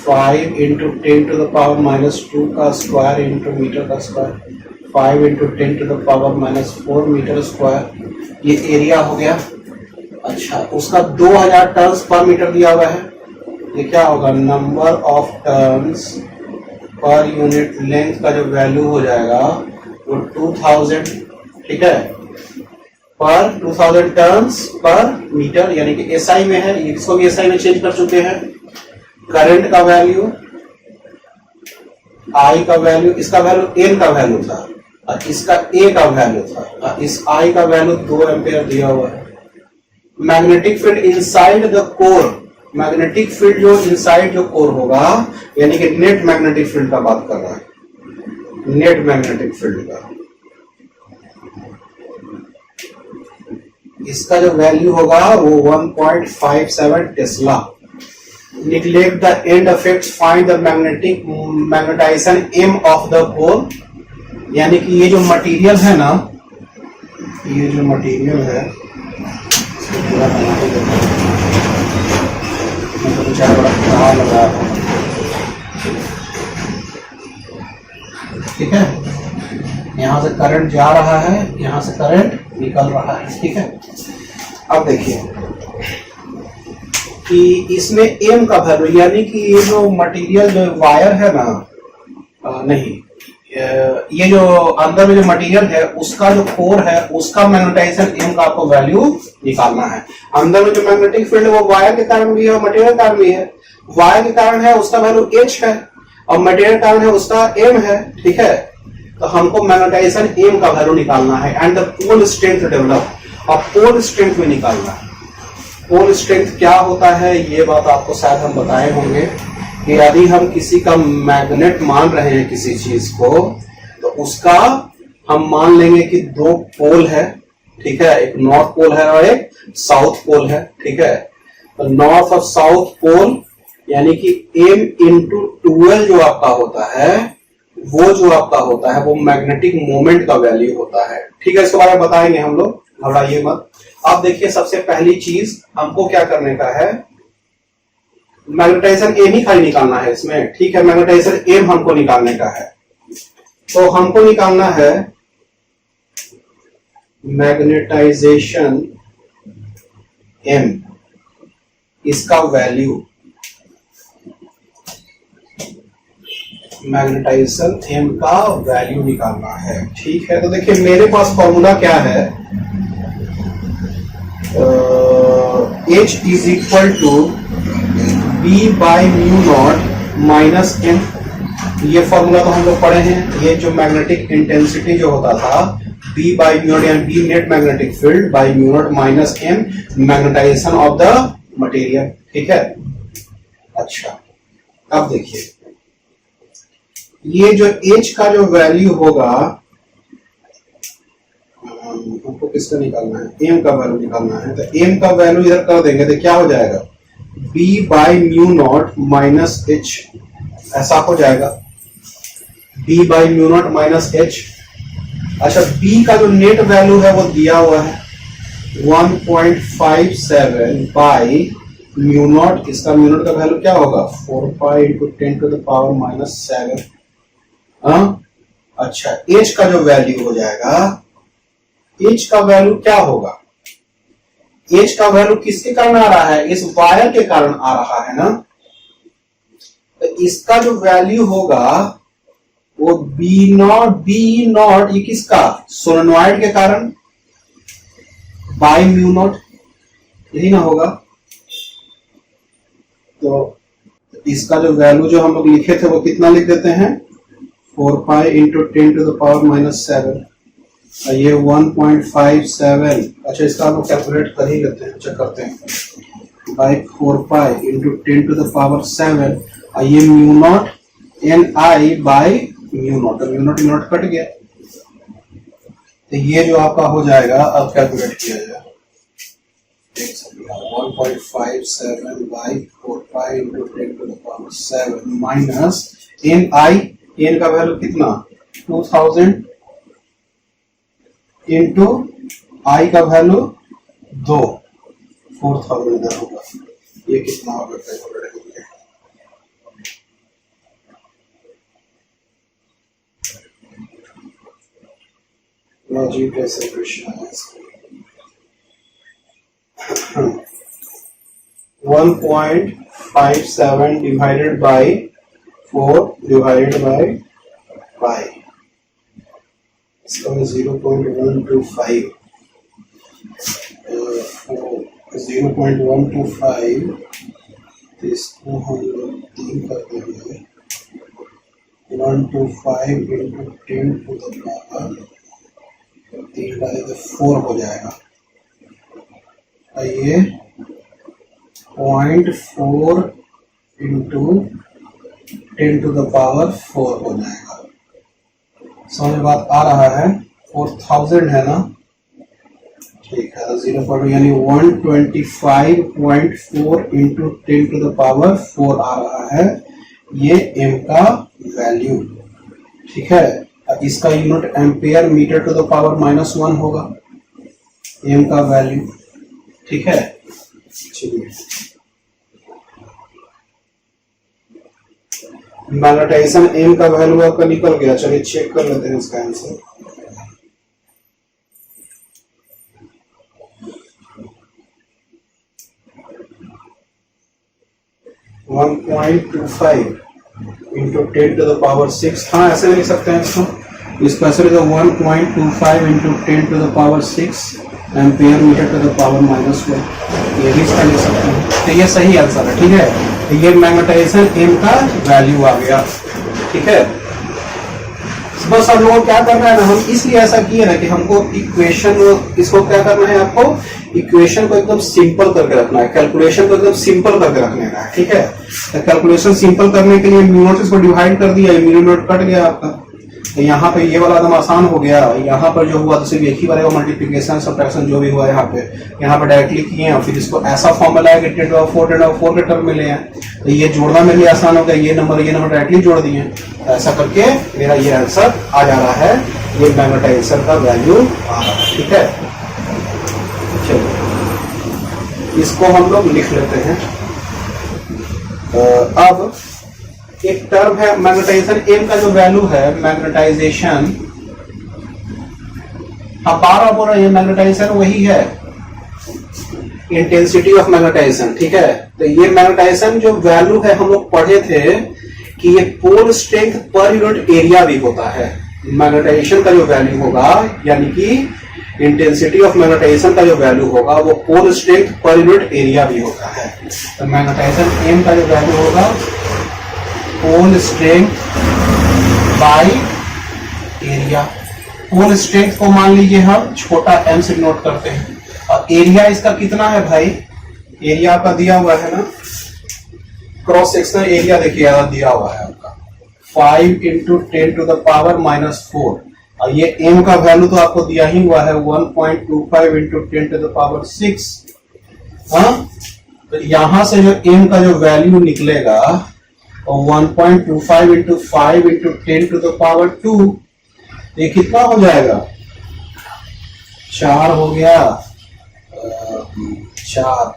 5 इंटू 10 टू द पावर -2 का स्क्वायर इंटू मीटर का square, 5 into 10 to the power -4 metre square, ये एरिया हो गया। अच्छा, उसका 2000 टर्न्स पर मीटर दिया हुआ है। ये क्या होगा, number of turns per unit length का जो वैल्यू हो जाएगा वो 2000, ठीक है, पर 2000 टर्न्स पर मीटर, यानी कि एसआई में है, इसको भी एसआई में चेंज कर चुके हैं। करंट का वैल्यू, आई का वैल्यू, इसका वैल्यू एन का वैल्यू था और इसका ए का वैल्यू था, इस आई का वैल्यू 2 एम्पियर दिया हुआ है। Magnetic field inside the core, magnetic field जो इनसाइड जो कोर होगा, यानी कि नेट मैग्नेटिक फील्ड का बात कर रहा है, नेट मैग्नेटिक फील्ड का, इसका जो वैल्यू होगा वो 1.57 tesla. Neglect the end effects, find the magnetization M of the core, यानी कि ये जो मटेरियल है ना, ये जो मटेरियल है पूरा बना के देता हूं, मैं तो कुछ बड़ा खराब लगा है, ठीक है। यहां से करंट जा रहा है, यहां से करंट निकल रहा है, ठीक है। अब देखिए कि इसमें एम का वैल्यू, यानी कि ये जो मटेरियल जो वायर है ना, नहीं, ये जो अंदर में जो मटेरियल है उसका जो कोर है उसका मैग्नेटाइजेशन एम का आपको वैल्यू निकालना है। अंदर में जो मैग्नेटिक फील्ड है वो वायर के कारण भी है और मटेरियल के कारण भी है। वायर के कारण है उसका वैल्यू एच है और मटेरियल के कारण है उसका एम है, ठीक है। तो हमको मैग्नेटाइजेशन एम का वैल्यू निकालना है and the pole strength develop, और पोल स्ट्रेंथ भी निकालना है। पोल स्ट्रेंथ क्या होता है ये बात आपको शायद हम बताए होंगे कि यदि हम किसी का मैग्नेट मान रहे हैं किसी चीज को, तो उसका हम मान लेंगे कि 2 पोल है, ठीक है, एक नॉर्थ पोल है और एक साउथ पोल है, ठीक है। तो नॉर्थ और साउथ पोल यानी कि m इंटू 12 जो आपका होता है, वो जो आपका होता है वो मैग्नेटिक मोमेंट का वैल्यू होता है, ठीक है। इसके बारे में बताएंगे हम लोग, घबराइए मत। अब देखिए, सबसे पहली चीज हमको क्या करने का है, मैग्नेटाइजेशन एम ही खाली निकालना है इसमें, ठीक है। मैग्नेटाइजेशन एम हमको निकालने का है, तो हमको निकालना है मैग्नेटाइजेशन एम, इसका वैल्यू, मैग्नेटाइजेशन एम का वैल्यू निकालना है, ठीक है। तो देखिए मेरे पास फॉर्मूला क्या है, H is equal to B by mu naught minus M, ये फॉर्मूला तो हम लोग पढ़े हैं। ये जो मैग्नेटिक इंटेंसिटी जो होता था बी बाई म्यू नॉट, यानी B net magnetic field by mu naught minus M magnetization of the material, ठीक है। अच्छा, अब देखिए ये जो H का जो वैल्यू होगा, हमको किसका निकालना है, M का वैल्यू निकालना है। तो M का वैल्यू इधर कर देंगे तो क्या हो जाएगा, B by mu naught minus H, ऐसा हो जाएगा, B by mu naught minus H। अच्छा, B का जो नेट वैल्यू है वो दिया हुआ है 1.57 बाई म्यू नॉट, इसका म्यू नॉट का वैल्यू क्या होगा 4 pi into 10 to the power -7। अच्छा, H का जो वैल्यू हो जाएगा, H का वैल्यू क्या होगा, एज का वैल्यू किसके कारण आ रहा है, इस वायर के कारण आ रहा है ना। तो इसका जो वैल्यू होगा वो बी नॉट ये किसका, सोलेनॉइड के कारण बाय म्यू नॉट, यही ना होगा। तो इसका जो वैल्यू जो हम लोग लिखे थे वो कितना लिख देते हैं, 4 pi into 10 to the power -7, ये 1.57। अच्छा इसका हम लोग कैलकुलेट कर ही लेते हैं, अच्छा करते हैं, by 4 pi into 10 to the power 7, ये mu naught N I by mu naught, mu naught cut गया। तो ये जो आपका हो जाएगा, अब कैलकुलेट किया जाएगा 1.57 by 4 pi into 10 to the power 7 minus N I, N का वैल्यू कितना 2000 इंटू आई का वैल्यू 2, 4000 इधर होगा, ये कितना होगा कैलकुलेट करेंगे। लॉजिक कैसे क्वेश्चन है इसका, 1.57 divided by 4 divided by pi, इसका 0.125, 0.125, तो इसको हम लोग 3 कर देंगे, 125 इंटू 10 टू द पावर 3 डालेंगे 4 हो जाएगा, ये 0.4 इंटू 10 टू द पावर 4 हो जाएगा। समझ में बात आ रहा है, 4000 है ना, ठीक है, 0 यानी 125.4 इंटू 10 टू द पावर 4 आ रहा है, ये m का वैल्यू, ठीक है। इसका unit ampere metre to the power -1 होगा, m का वैल्यू, ठीक है। चलिए मैग्नेटाइजेशन m का वैल्यू आपका निकल गया, चलिए चेक कर लेते हैं इसका answer. One 1.25 into 10 to the power 6, हाँ ऐसे लिख सकते हैं इसको ऐसे लिखो 1.25 into 10 to the power 6 ampere metre to the power -1, ये भी इसका लिख सकते हैं। तो ये सही आंसर है, ठीक है। तो ये मैग्नेटाइजेशन m का वैल्यू आ गया, ठीक है। बस हम लोगों को क्या करना है ना, हम इसलिए ऐसा किए ना कि हमको इक्वेशन, इसको क्या करना है, आपको इक्वेशन को एकदम सिंपल करके रखना है, कैलकुलेशन को एकदम सिंपल करके रखने का है, ठीक है। तो कैलकुलेशन सिंपल करने के लिए म्यू नॉट इसको डिवाइड कर दिया, म्यू नॉट कट गया आपका, तो यहाँ पे ये वाला एकदम आसान हो गया। यहाँ पर जो हुआ तो सिर्फ एक ही बार मल्टीप्लिकेशन सब्ट्रैक्शन जो भी हुआ यहाँ पे डायरेक्टली किए हैं, फिर इसको ऐसा फॉर्मूला है कि 10⁴ के टर्म मिले हैं, तो ये जोड़ना मेरे लिए आसान हो गया, ये नंबर डायरेक्टली जोड़ दिए, तो ऐसा करके मेरा ये आंसर आ जा रहा है, ये मैग्नेटाइजेशन का वैल्यू आ रहा है, ठीक है। चलिए इसको हम लोग लिख लेते हैं। अब एक टर्म है मैग्नेटाइजेशन m का जो वैल्यू है, मैग्नेटाइजेशन, अब बार बोल रहे हैं मैग्नेटाइजेशन वही है इंटेंसिटी ऑफ मैग्नेटाइजेशन, ठीक है। तो ये मैग्नेटाइजेशन जो वैल्यू है हम लोग पढ़े थे कि ये पोल स्ट्रेंथ पर यूनिट एरिया भी होता है। मैग्नेटाइजेशन का जो वैल्यू होगा, यानी कि इंटेंसिटी ऑफ मैग्नेटाइजेशन का जो वैल्यू होगा वो पोल स्ट्रेंथ पर यूनिट एरिया भी होता है। तो मैग्नेटाइजेशन m का जो वैल्यू होगा pole strength by area. Pole strength को मान लीजिए हम छोटा m से नोट करते हैं, और एरिया इसका कितना है भाई, एरिया आपका दिया हुआ है ना, क्रॉस सेक्शनल एरिया देखिए दिया हुआ है आपका 5 इंटू 10 टू द पावर -4, और ये m का वैल्यू तो आपको दिया ही हुआ है 1.25 इंटू 10 टू द पावर 6। हाँ, तो यहां से जो m का जो वैल्यू निकलेगा 1.25 into 5 into 10 to the power 2, ये कितना हो जाएगा, 4 हो गया, 4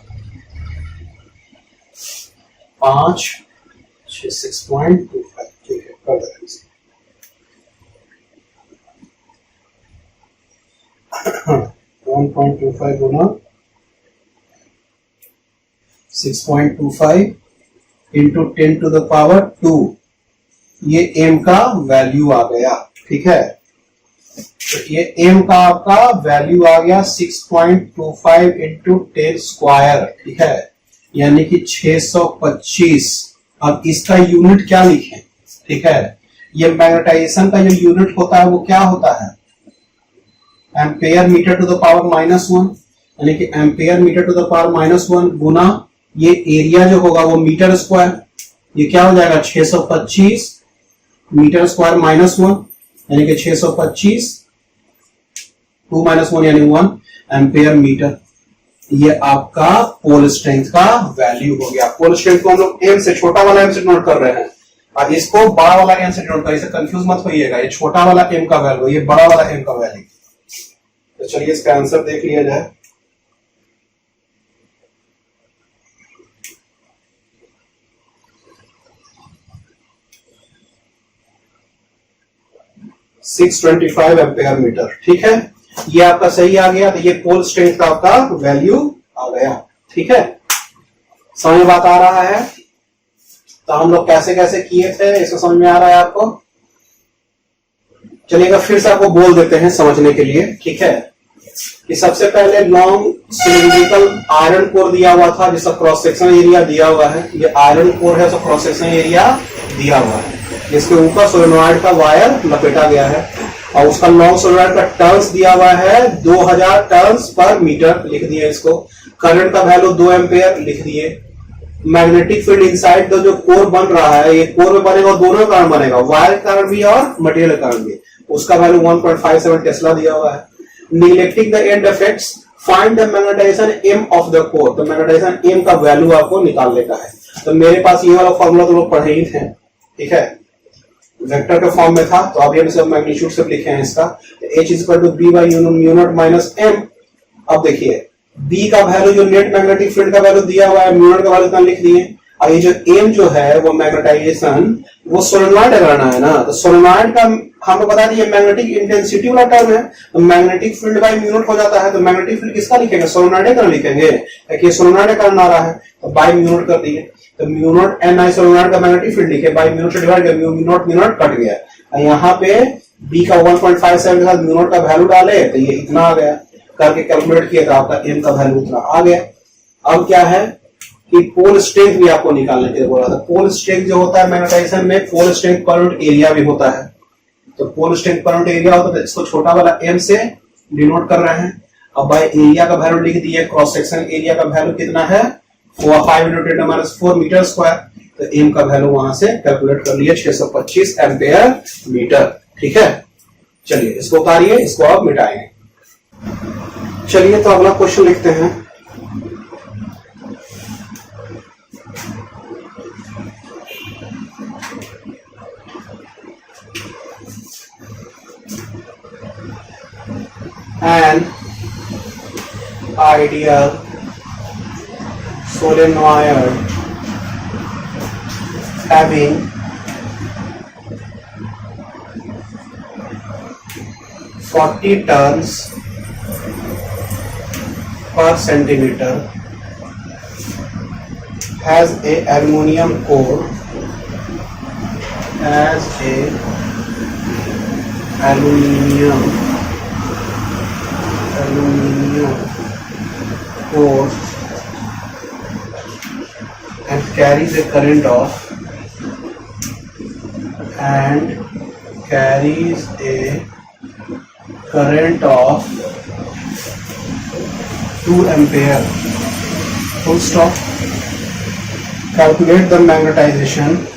5 6.25, ठीक है, कर देते हैं 1.25 गुना 6.25 इंटू 10 टू द पावर 2, ये m का वैल्यू आ गया। ठीक है, तो ये m का आपका वैल्यू आ गया 6.25 इंटू 10 स्क्वायर। ठीक है, यानी कि 625। अब इसका यूनिट क्या लिखें? ठीक है, ये मैग्नेटाइजेशन का जो यूनिट होता है वो क्या होता है? Ampere metre to the power -1, यानी कि ampere metre to the power -1 गुना ये एरिया जो होगा वो मीटर स्क्वायर। ये क्या हो जाएगा? 625 मीटर स्क्वायर -1, यानी कि 625, 2 - 1 यानी 1 एम्पेयर मीटर। ये आपका पोल स्ट्रेंथ का वैल्यू हो गया। पोल स्ट्रेंथ को हम लोग एम से, छोटा वाला एम से नोट कर रहे हैं और इसको बड़ा वाला एम से नोट कर, इसे कंफ्यूज मत होइएगा। ये छोटा वाला एम का वैल्यू, ये बड़ा वाला एम का वैल्यू। तो चलिए इसका आंसर देख लिया जाए। $625 एम्पेयर मीटर। ठीक है, ये आपका सही आ गया। तो ये पोल स्ट्रेंथ का आपका वैल्यू आ गया। ठीक है, समझ में बात आ रहा है? तो हम लोग कैसे कैसे किए थे, इसको समझ में आ रहा है आपको? चलिएगा फिर से आपको बोल देते हैं समझने के लिए। ठीक है, कि सबसे पहले लॉन्ग सिलिंड्रिकल आयरन कोर दिया हुआ था जिसका क्रॉस सेक्शन एरिया दिया हुआ है। ये आयरन कोर है, उसका क्रॉस सेक्शन एरिया दिया हुआ है। इसके ऊपर सोलेनॉइड का वायर लपेटा गया है और उसका लॉन्ग सोलेनॉइड का टर्न्स दिया हुआ है 2000 टर्न्स पर मीटर, लिख दिए इसको। करंट का वैल्यू 2 एम्पेयर लिख दिए। मैग्नेटिक फील्ड इनसाइड द जो कोर बन रहा है, ये कोर में बनेगा, दोनों कारण बनेगा, वायर कारण भी और मटेरियल कारण भी। उसका वैल्यू 1.57 टेस्ला दिया हुआ है। Neglecting the end effects, find the magnetization M of the core. तो मैग्नेटाइजेशन एम का वैल्यू आपको निकालने का है। तो मेरे पास ये वाला फॉर्मूला तो लोग पढ़े ही थे। ठीक है, वेक्टर के फॉर्म में था, तो अभी हम सब मैग्नीट्यूड से लिखे हैं इसका। H = B/μ0 - अब देखिए B का वैल्यू, जो नेट मैग्नेटिक फील्ड का वैल्यू दिया हुआ है, म्यू0 का वैल्यू इतना लिख दिए। और ये जो M जो है वो मैग्नेटाइजेशन, वो सोलेनॉइड करना है ना, तो सोलेनॉइड का हमको बता दिए मैग्नेटिक इंटेंसिटी वाला टर्म है। तो मैग्नेटिक फील्ड बाय म्यू0 हो जाता है। तो मैग्नेटिक फील्ड किसका लिखेंगे? सोलेनॉइड का लिखेंगे, क्योंकि सोलेनॉइड करना आ रहा है, तो बाय म्यू0 कर दिए। तो म्यू0 Ni सोलेनॉइड का मैग्नेटिक फील्ड लिखे, बाय म्यू0 से डिवाइड कर, म्यू0 कट गया। और यहाँ पे B का 1.57 के साथ म्यू0 का वैल्यू डाले तो ये इतना आ गया। करके कैलकुलेट किया तो आपका M का वैल्यू उतना आ गया। अब क्या है कि पोल स्ट्रेंथ भी आपको निकालने के लिए बोला था। पोल स्ट्रेंथ जो होता है मैग्नेटाइजेशन में, पोल स्ट्रेंथ पर यूनिट एरिया भी होता है। तो पोल स्ट्रेंथ पर यूनिट एरिया होता है, तो इसको छोटा वाला M से डिनोट कर रहे हैं। अब बाय एरिया का वैल्यू लिख दिए। क्रॉस सेक्शन एरिया का वैल्यू कितना है? 5 × 10⁻⁴ मीटर स्क्वायर। तो M का वैल्यू वहां से कैलकुलेट कर लिए, 625 एम्पेयर मीटर। ठीक है, चलिए इसको उतारिए, इसको आप मिटाएंगे। चलिए तो अगला क्वेश्चन लिखते हैं। An ideal solenoid having 40 turns per centimeter has a aluminum core, core and carries a current of 2 ampere. Full stop. Calculate the magnetization.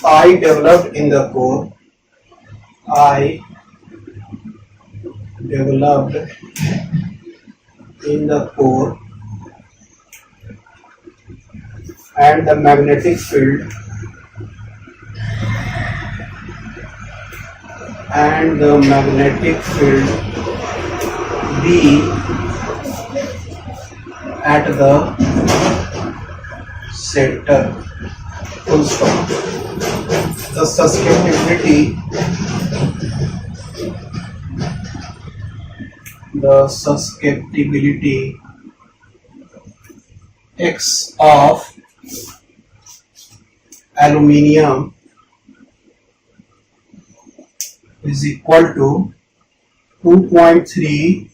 I developed in the core. And the magnetic field B at the center. Full stop. the susceptibility X of aluminium is equal to 2.3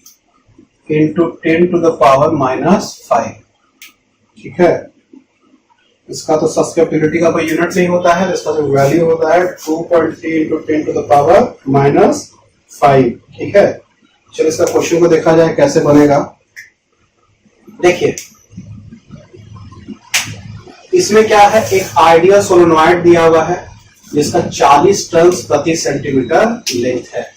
into 10 to the power minus 5। ठीक है, इसका तो susceptibility का कोई unit नहीं होता है, इसका जो वैल्यू होता है 2.3 into 10 to the power minus 5। ठीक है, चलिए इसका क्वेश्चन को देखा जाए कैसे बनेगा। देखिए इसमें क्या है, एक आइडियल सोलेनॉइड दिया हुआ है जिसका 40 टन प्रति सेंटीमीटर लेंथ है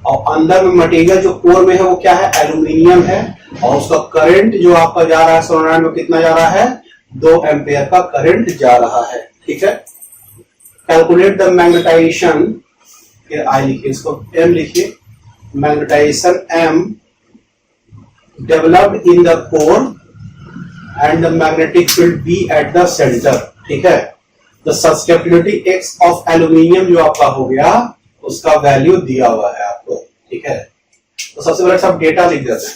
और अंदर में मटेरियल जो कोर में है वो क्या है, एल्यूमिनियम है और उसका करंट जो आपका जा रहा है सोलेनॉइड में कितना जा रहा है, 2 एम्पियर का करंट जा रहा है। ठीक है, कैलकुलेट द मैग्नेटाइजेशन, फिर आई लिखिए, इसको एम लिखिए, magnetization M developed in the core and the magnetic field B at the centre. ठीक है, the susceptibility X of aluminium जो आपका हो गया उसका वैल्यू दिया हुआ है आपको। ठीक है, तो सबसे पहले सब डेटा लिख देते हैं,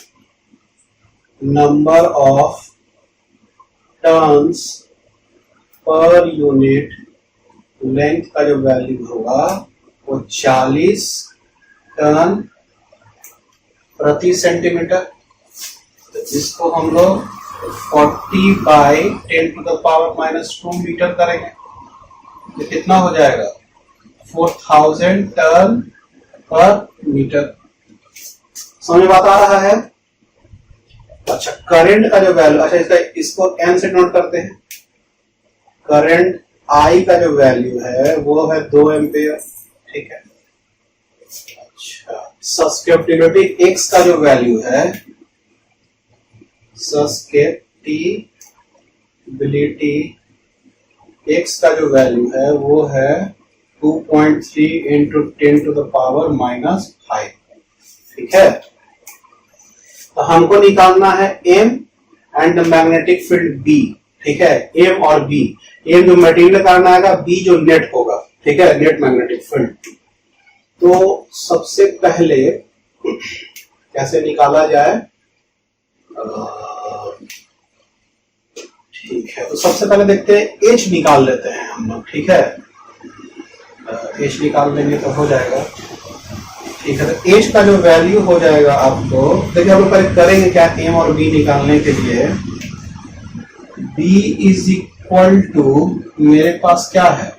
number of turns per unit length का जो वैल्यू होगा वो 40 टन प्रति सेंटीमीटर, तो इसको हम लोग 40 by 10 to the power minus 2 metre करेंगे, तो कितना हो जाएगा, 4000 टन पर मीटर। समझ बात आ रहा है। अच्छा, करंट का जो वैल्यू, अच्छा इसको एन से नोट करते हैं, करंट आई का जो वैल्यू है वो है 2 एम्पियर। ठीक है, अच्छा सस्केप्टिबिलिटी एक्स का जो वैल्यू है, सस्केप्टिबिलिटी एक्स का जो वैल्यू है वो है 2.3 into 10 to the power minus 5। ठीक है, तो हमको निकालना है M and the magnetic field B. ठीक है, एम और बी, एम जो मटेरियल करना आएगा, बी जो नेट होगा। ठीक है, नेट मैग्नेटिक फील्ड। तो सबसे पहले कैसे निकाला जाए, ठीक है, तो सबसे पहले देखते हैं एच निकाल लेते हैं हम लोग। ठीक है, एच निकाल लेंगे तो हो जाएगा। ठीक है, तो एच का जो वैल्यू हो जाएगा आपको, देखिए हम लोग पहले करेंगे क्या, एम और बी निकालने के लिए बी इज इक्वल टू, मेरे पास क्या है,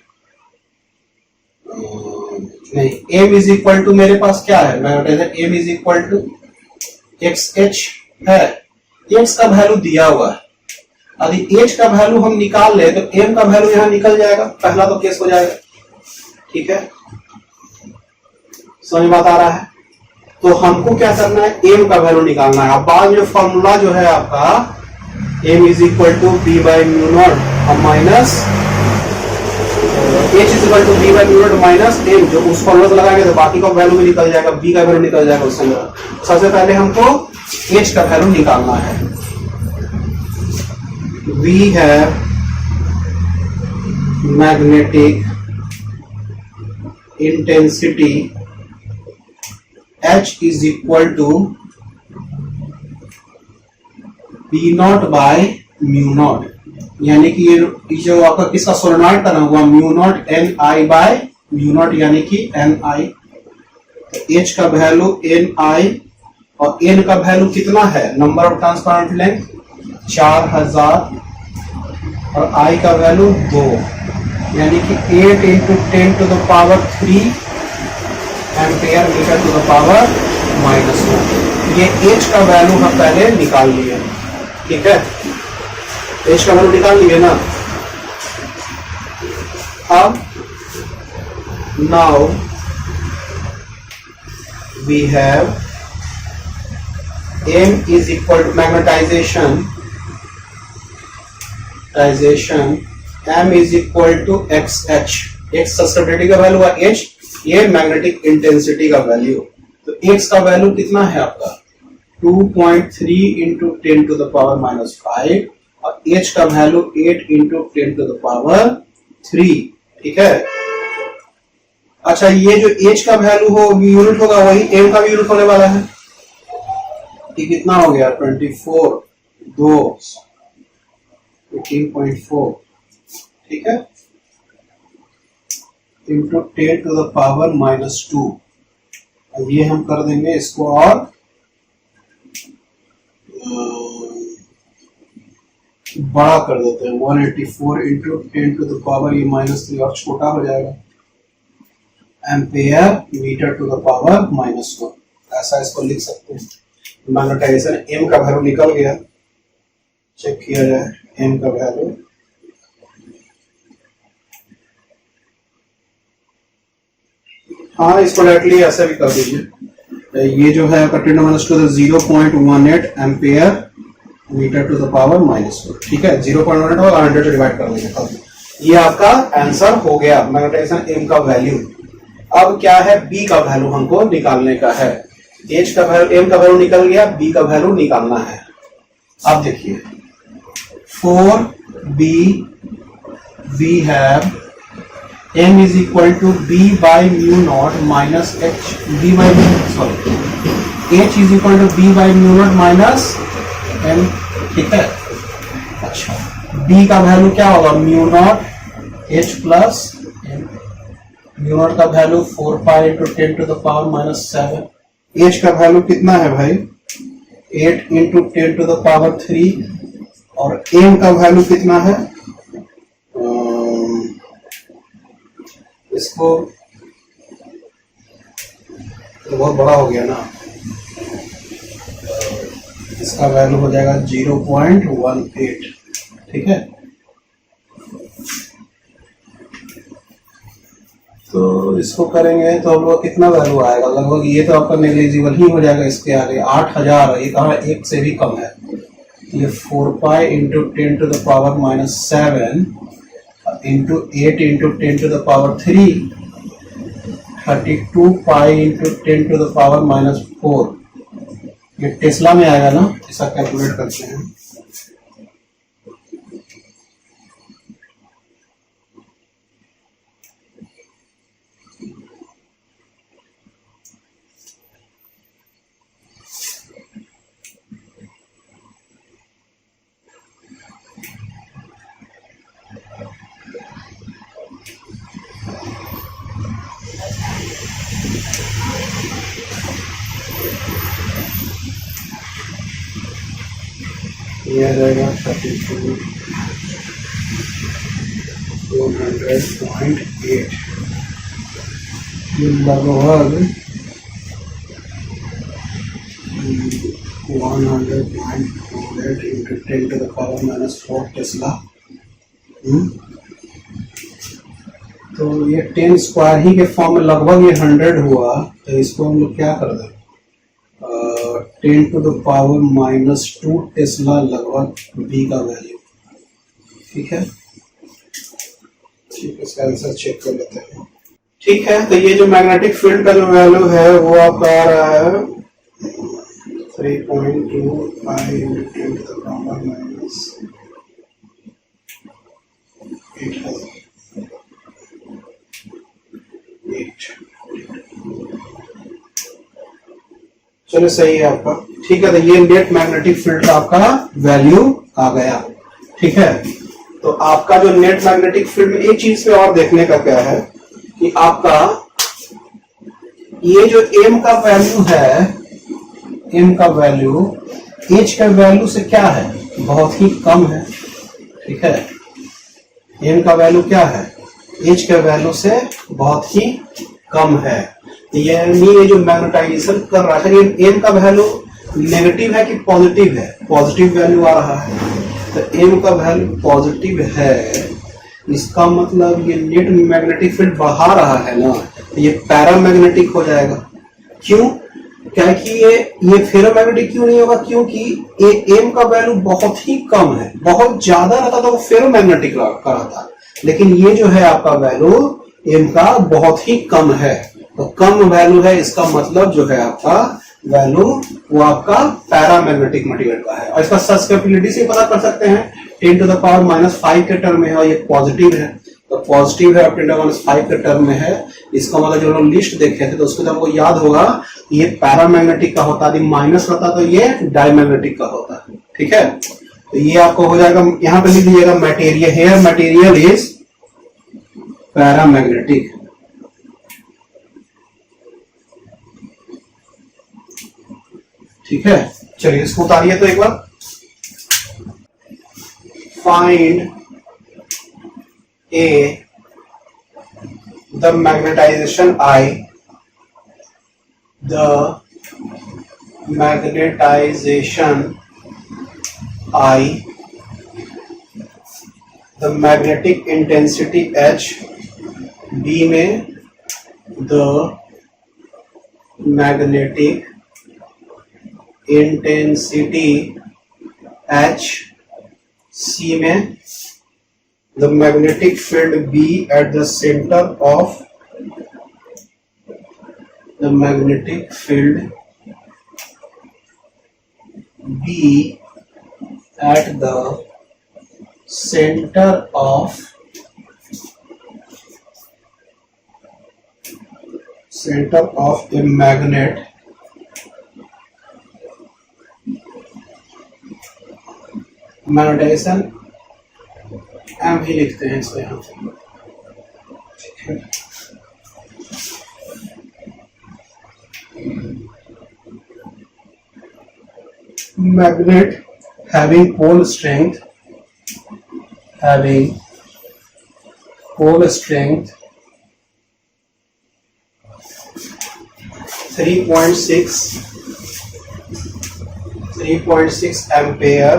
नहीं, एम इज इक्वल टू मेरे पास क्या है, मैं M is equal to X H है, एक्स का वैल्यू दिया हुआ है। यदि एच का वैल्यू हम निकाल ले तो एम का वैल्यू यहां निकल जाएगा, पहला तो केस हो जाएगा। ठीक है, समझ बात आ रहा है। तो हमको क्या करना है, एम का वैल्यू निकालना है। अब बाद में फॉर्मूला जो है आपका, M is equal to B by mu naught minus H is equal to B by mu naught minus M, जो उस फॉर्मूला से लगाएंगे तो बाकी का वैल्यू भी निकल जाएगा, बी का वैल्यू निकल जाएगा उससे। सबसे पहले हमको एच का वैल्यू निकालना है। We have magnetic intensity H is equal to B naught by mu naught, यानी कि ये जो आपका किसका सोलेनॉइड का नाम हुआ, म्यू नॉट एन आई बाय म्यू नॉट, यानी कि एन आई। तो H का वैल्यू एन आई और N का वैल्यू कितना है, नंबर ऑफ ट्रांसपेरेंट लेंथ 4000 और I का वैल्यू 2, यानी कि 8 into 10 to the power 3 ampere metre to the power minus 1। ये H का वैल्यू हम पहले निकाल लिए। ठीक है, H का वैल्यू निकाल लिए ना। अब now we have M is equal to magnetization, M is equal to X H, X susceptibility का वैल्यू है H, ये मैग्नेटिक इंटेंसिटी का वैल्यू। तो एक्स का वैल्यू कितना है आपका, 2.3 into 10 to the power minus 5 और एच का value 8 into 10 to the power 3। ठीक है, अच्छा, ये जो एच का वैल्यू हो यूनिट होगा वही एम का भी यूनिट होने वाला है। ये कितना हो गया 24 2 18.4, ठीक है, इंटू 10 टू द पावर -2। अब ये हम कर देंगे इसको और बड़ा कर देते हैं, 184 इंटू 10 टू द पावर, ये -3 और छोटा हो जाएगा, ampere metre to the power -1। ऐसा इसको लिख सकते हैं। मैग्नेटाइजेशन एम का वैल्यू निकल गया, चेक किया जाए एम का वैल्यू। हाँ, इसको डायरेक्टली ऐसे भी कर दीजिए। ये जो है 10 -2 0.18 ampere metre to the power -4, ठीक है, 0.18 और 100 से डिवाइड कर देंगे। ये आपका आंसर हो गया मैग्नेटाइजेशन एम का वैल्यू। अब क्या है, बी का वैल्यू हमको निकालने का है। एच का वैल्यू, एम का वैल्यू निकल गया, बी का वैल्यू निकालना है। अब देखिए 4b we have m is equal to b by mu naught minus h, b by sorry h is equal to b by mu naught minus m, ठीक है। अच्छा, b का वैल्यू क्या होगा, mu naught h plus m, mu naught का value 4 pi into 10 to the power -7। h का value कितना है भाई, 8 into 10 to the power 3, और m का वैल्यू कितना है, इसको तो बहुत बड़ा हो गया ना, इसका वैल्यू हो जाएगा 0.18, ठीक है। तो इसको करेंगे तो हम लोग कितना वैल्यू आएगा, लगभग ये तो आपका नेग्लिजिबल ही हो जाएगा। इसके आगे 8000, ये कहा एक से भी कम है। ये 4 pi into 10 to the power -7 into 8 into 10 to the power 3, 32 pi into 10 to the power -4। ये टेस्ला में आएगा ना, ऐसा कैलकुलेट करते हैं। ये आ जाएगा 32 200.8, ये लगभग 100.8 into 10 to the power -4 tesla. तो ये 10 स्क्वायर ही के फॉर्म में लगभग ये 100 हुआ। तो इसको हम लोग क्या कर दें, 10 टू द पावर -2 टेस्ला लगभग बी का वैल्यू, ठीक है। ठीक है, इसका आंसर चेक कर लेते हैं। ठीक है, तो ये जो मैग्नेटिक फील्ड का जो वैल्यू है वो आपका आ रहा है 3.25 into 10 to the power -8। चलो सही है आपका, ठीक है। तो ये नेट मैग्नेटिक फील्ड का आपका वैल्यू आ गया, ठीक है। तो आपका जो नेट मैग्नेटिक फील्ड में एक चीज पे और देखने का क्या है कि आपका ये जो m का वैल्यू है, m का वैल्यू h का वैल्यू से क्या है, बहुत ही कम है, ठीक है। m का वैल्यू क्या है, h का वैल्यू से बहुत ही कम है। यानी ये जो मैग्नेटाइजेशन कर रहा है, ये m का वैल्यू नेगेटिव है कि पॉजिटिव है, पॉजिटिव वैल्यू आ रहा है। तो m का वैल्यू पॉजिटिव है, इसका मतलब ये नेट मैग्नेटिक फील्ड बढ़ा रहा है ना, तो ये पैरामैग्नेटिक हो जाएगा। क्यों, क्या कि ये फेरोमैग्नेटिक क्यों नहीं होगा, क्योंकि ये m का वैल्यू बहुत ही कम है। बहुत ज्यादा रहता तो वो फेरोमैग्नेटिक का रहता, लेकिन ये जो है आपका वैल्यू m का बहुत ही कम है। तो कम वैल्यू है, इसका मतलब जो है आपका वैल्यू वो आपका पैरामैग्नेटिक मटेरियल का है। और इसका सस्केपिलिटी से पता कर सकते हैं, 10 टू द पावर -5 के टर्म में है और ये पॉजिटिव है। तो पॉजिटिव है अप टू 5 के टर्म में है। इसका मतलब जो लोग लिस्ट देखे थे तो उसको हमको याद होगा ये पैरामैग्नेटिक का होता, यदि माइनस होता तो ये डायमैग्नेटिक का होता। ठीक है, तो ये आपको हो जाएगा, यहां पे लिख लीजिएगा material, here material is paramagnetic. ठीक है, चलिए इसको उतारिए तो एक बार। Find a the magnetization I, the magnetization I, the magnetic intensity H, B में the magnetic intensity H, C में the magnetic field B at the center of the magnetic field B at the center of a magnet magnetization M ही लिखते हैं इसको यहां पे। ठीक है, magnet having pole strength 3.6 ampere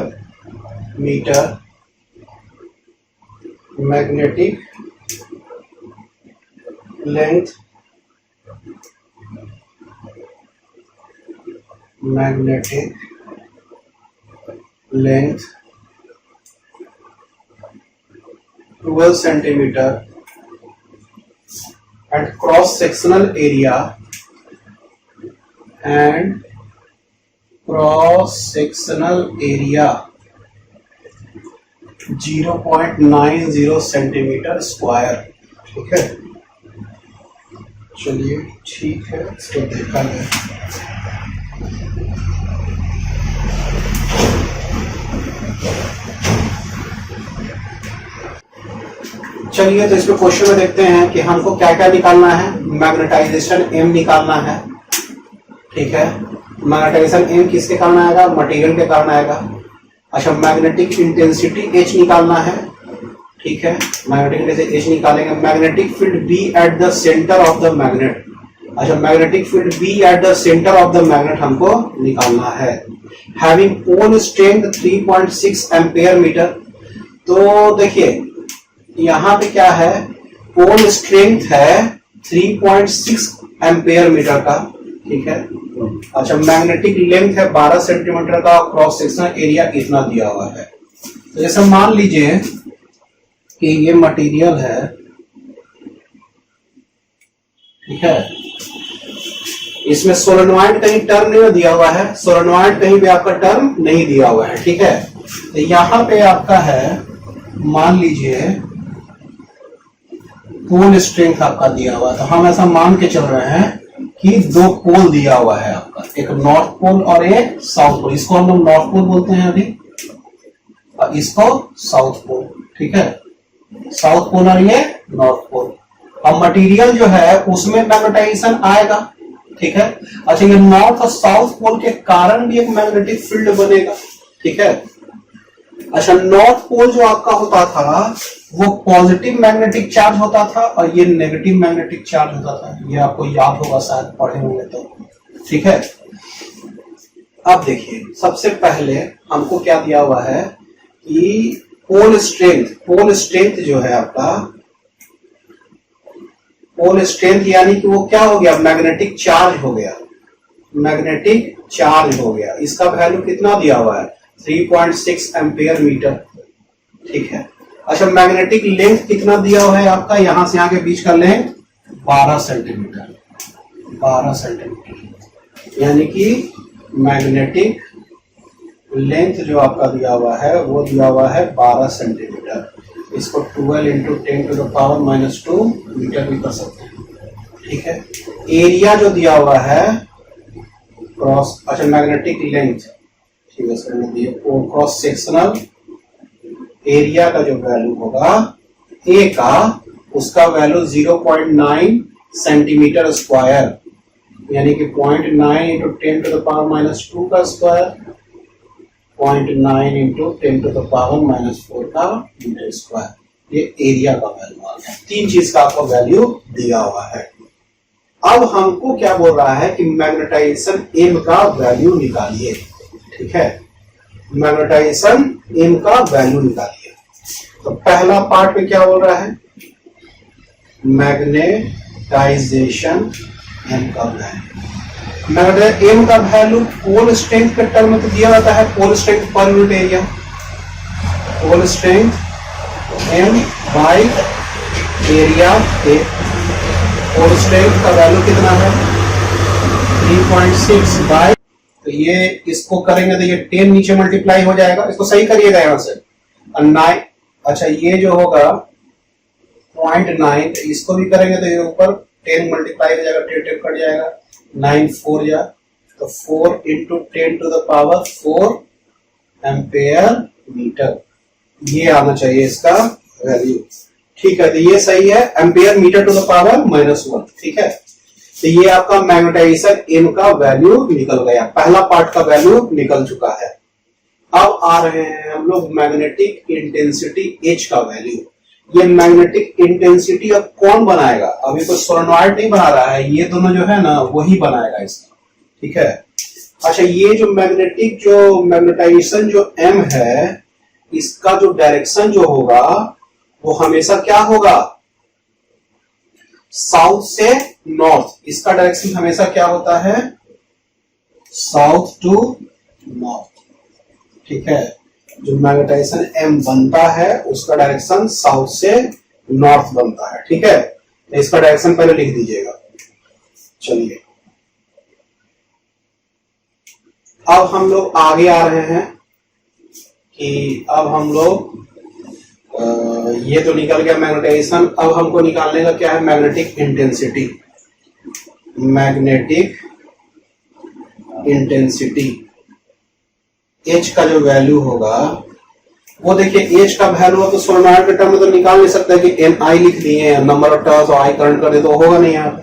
metre, magnetic length 12 centimeter and cross sectional area 0.90 centimetre square. ठीक है, चलिए ठीक है, इसको देखा जाए। चलिए तो इसमें क्वेश्चन में देखते हैं कि हमको क्या क्या निकालना है। मैग्नेटाइजेशन एम निकालना है। ठीक है, मैग्नेटाइजेशन एम किसके कारण आएगा? मटेरियल के कारण आएगा। अच्छा, मैग्नेटिक इंटेंसिटी एच निकालना है। ठीक है, मैग्नेटिक इंटेंसिटी एच निकालेंगे। Magnetic field B at the centre of the magnet. अच्छा, magnetic field B at the centre of the magnet हमको निकालना है। Having pole strength 3.6 ampere metre. तो देखिए यहां पे क्या है, पोल स्ट्रेंथ है 3.6 एम्पेयर मीटर का। ठीक है, अच्छा, मैग्नेटिक लेंथ है 12 सेंटीमीटर का, क्रॉस सेक्शनल एरिया कितना दिया हुआ है। तो जैसे मान लीजिए कि ये मटेरियल है। ठीक है, इसमें सोलेनॉइड कहीं टर्म नहीं दिया हुआ है, सोलेनॉइड कहीं भी आपका टर्म नहीं दिया हुआ है। ठीक है, तो यहां पे आपका है, मान लीजिए पोल स्ट्रेंथ आपका दिया हुआ है। तो हम ऐसा मान के चल रहे हैं कि 2 पोल दिया हुआ है आपका, एक नॉर्थ पोल और एक साउथ पोल। इसको हम लोग नॉर्थ पोल बोलते हैं अभी, और इसको साउथ पोल। ठीक है, साउथ पोल और ये नॉर्थ पोल। अब मटेरियल जो है उसमें मैग्नेटाइजेशन आएगा। ठीक है, अच्छा, ये नॉर्थ और साउथ पोल के कारण भी एक मैग्नेटिक फील्ड बनेगा। ठीक है, अच्छा, नॉर्थ पोल जो आपका होता था वो पॉजिटिव मैग्नेटिक चार्ज होता था और ये नेगेटिव मैग्नेटिक चार्ज होता था। ये आपको याद होगा, शायद पढ़े होंगे तो। ठीक है, अब देखिए सबसे पहले हमको क्या दिया हुआ है कि पोल स्ट्रेंथ जो है आपका, पोल स्ट्रेंथ यानी कि वो क्या हो गया, मैग्नेटिक चार्ज हो गया। मैग्नेटिक चार्ज हो गया, इसका वैल्यू कितना दिया हुआ है, 3.6 एम्पेयर मीटर। ठीक है, अच्छा, मैग्नेटिक लेंथ कितना दिया हुआ है आपका, यहां से यहां के बीच का लेंथ 12 सेंटीमीटर। 12 सेंटीमीटर यानी कि मैग्नेटिक लेंथ जो आपका दिया हुआ है वो दिया हुआ है 12 सेंटीमीटर। इसको 12 इंटू 10⁻⁻² मीटर भी कर सकते हैं, ठीक है। एरिया जो दिया हुआ है क्रॉस, अच्छा मैग्नेटिक लेंथ, ठीक है सर, दिए क्रॉस सेक्शनल एरिया का जो वैल्यू होगा ए का, उसका वैल्यू 0.9 सेंटीमीटर स्क्वायर, यानी कि 0.9 इंटू 10⁻⁻² का स्क्वायर, 0.9 इंटू 10⁻⁻4 का मीटर स्क्वायर, ये एरिया का वैल्यू आ गया। 3 चीज का आपको वैल्यू दिया हुआ है। अब हमको क्या बोल रहा है कि मैग्नेटाइजेशन एम का वैल्यू निकालिए, ठीक है। मैग्नेटाइजेशन एम का वैल्यू निकालिए। तो पहला पार्ट में क्या बोल रहा है, मैग्नेटाइजेशन एम का वैल्यू। मैग्नेटाइजेशन एम का वैल्यू पोल स्ट्रेंथ के टर्म में तो दिया जाता है, पोल स्ट्रेंथ पर unit area, pole strength M by area A. Pole strength का वैल्यू कितना है 3.6 बाई, तो ये इसको करेंगे तो ये 10 नीचे मल्टीप्लाई हो जाएगा, इसको सही करिएगा यहां से, और 9, अच्छा ये जो होगा 0.9, इसको भी करेंगे तो ये ऊपर 10 मल्टीप्लाई हो जाएगा, 10 कट जाएगा, 9 4 जा, तो 4 इंटू 10⁻⁴ एम्पेयर मीटर, ये आना चाहिए इसका वैल्यू, ठीक है। तो ये सही है, ampere metre to the power -1, ठीक है। तो ये आपका मैग्नेटाइजेशन एम का वैल्यू निकल गया, पहला पार्ट का वैल्यू निकल चुका है। अब आ रहे हैं हम लोग मैग्नेटिक इंटेंसिटी एच का वैल्यू। ये मैग्नेटिक इंटेंसिटी अब कौन बनाएगा, अभी कोई सोलेनॉइड नहीं बना रहा है, ये दोनों जो है ना वही बनाएगा इसका, ठीक है। अच्छा ये जो मैग्नेटाइजेशन जो एम है, इसका जो डायरेक्शन जो होगा वो हमेशा क्या होगा, साउथ से नॉर्थ, इसका डायरेक्शन हमेशा क्या होता है, साउथ टू नॉर्थ, ठीक है। जो मैग्नेटाइजेशन एम बनता है उसका डायरेक्शन साउथ से नॉर्थ बनता है, ठीक है। तो इसका डायरेक्शन पहले लिख दीजिएगा। चलिए अब हम लोग आगे आ रहे हैं कि अब हम लोग ये तो निकल गया मैग्नेटाइजेशन, अब हमको निकालने का क्या है, magnetic intensity. Magnetic intensity H का जो वैल्यू होगा वो देखिए, एच का वैल्यू तो सोलेनॉइड के टर्म में तो निकाल नहीं सकते कि एन आई लिख दिए, नंबर ऑफ टर्न्स और आई करंट कर दे तो होगा नहीं यहाँ पे।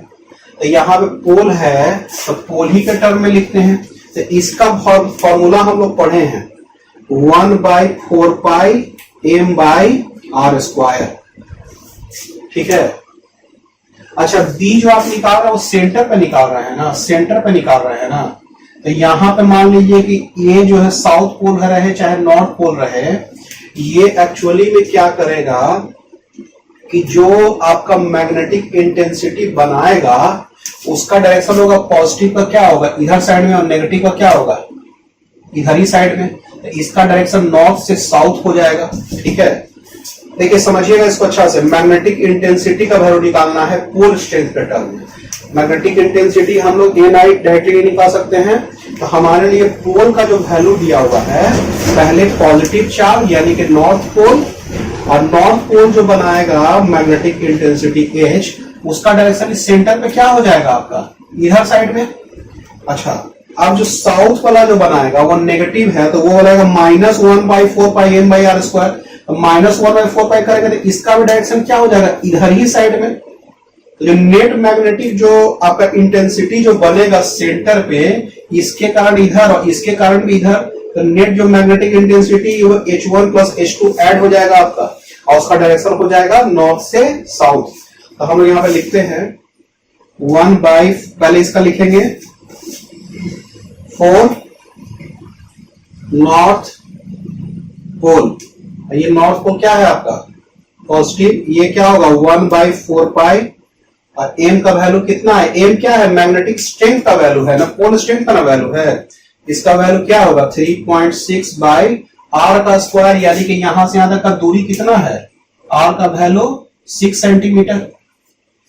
तो यहाँ पे पोल है तो पोल ही के टर्म में लिखते हैं। तो इसका फॉर्मूला हम लोग पढ़े हैं 1/4 m/r², ठीक है। अच्छा बी जो आप निकाल रहे हैं वो सेंटर पे निकाल रहे हैं ना, सेंटर पे निकाल रहे हैं ना। तो यहां पे मान लीजिए कि ये जो है साउथ पोल रहे चाहे नॉर्थ पोल रहे, ये एक्चुअली में क्या करेगा कि जो आपका मैग्नेटिक इंटेंसिटी बनाएगा उसका डायरेक्शन होगा पॉजिटिव का क्या होगा इधर साइड में, और नेगेटिव का क्या होगा इधर ही साइड में। तो इसका डायरेक्शन नॉर्थ से साउथ हो जाएगा, ठीक है। देखिए समझिएगा इसको अच्छा से, मैग्नेटिक इंटेंसिटी का वैल्यू निकालना है पोल स्ट्रेंथ के टर्म में। मैग्नेटिक इंटेंसिटी हम लोग एन आई डायरेक्टली निकाल सकते हैं। तो हमारे लिए पोल का जो वैल्यू दिया हुआ है, पहले पॉजिटिव चार्ज यानी कि नॉर्थ पोल, और नॉर्थ पोल जो बनाएगा मैग्नेटिक इंटेंसिटी एच, उसका डायरेक्शन इस सेंटर पे क्या हो जाएगा आपका इधर साइड में। अच्छा अब जो साउथ वाला जो बनाएगा वो नेगेटिव है तो वो हो जाएगा -1/4 m/r²। तो -1/4 करेंगे तो इसका भी डायरेक्शन क्या हो जाएगा इधर ही साइड में। तो जो नेट मैग्नेटिक जो आपका इंटेंसिटी जो बनेगा सेंटर पे, इसके कारण इधर और इसके कारण भी इधर, तो नेट जो मैग्नेटिक इंटेंसिटी वो H1 + H2 ऐड हो जाएगा आपका, और उसका डायरेक्शन हो जाएगा नॉर्थ से साउथ। तो हम लोग यहाँ पे लिखते हैं 1/, पहले इसका लिखेंगे 4 नॉर्थ पोल, ये नॉर्थ पोल क्या है आपका पॉजिटिव, ये क्या होगा 1/4 और एम का वैल्यू कितना है, एम क्या है मैग्नेटिक स्ट्रेंथ का वैल्यू है ना, पोल स्ट्रेंथ का ना वैल्यू है। इसका वैल्यू क्या होगा 3.6/r², यानी कि यहां से यहां तक का दूरी कितना है, r का वैल्यू 6 सेंटीमीटर,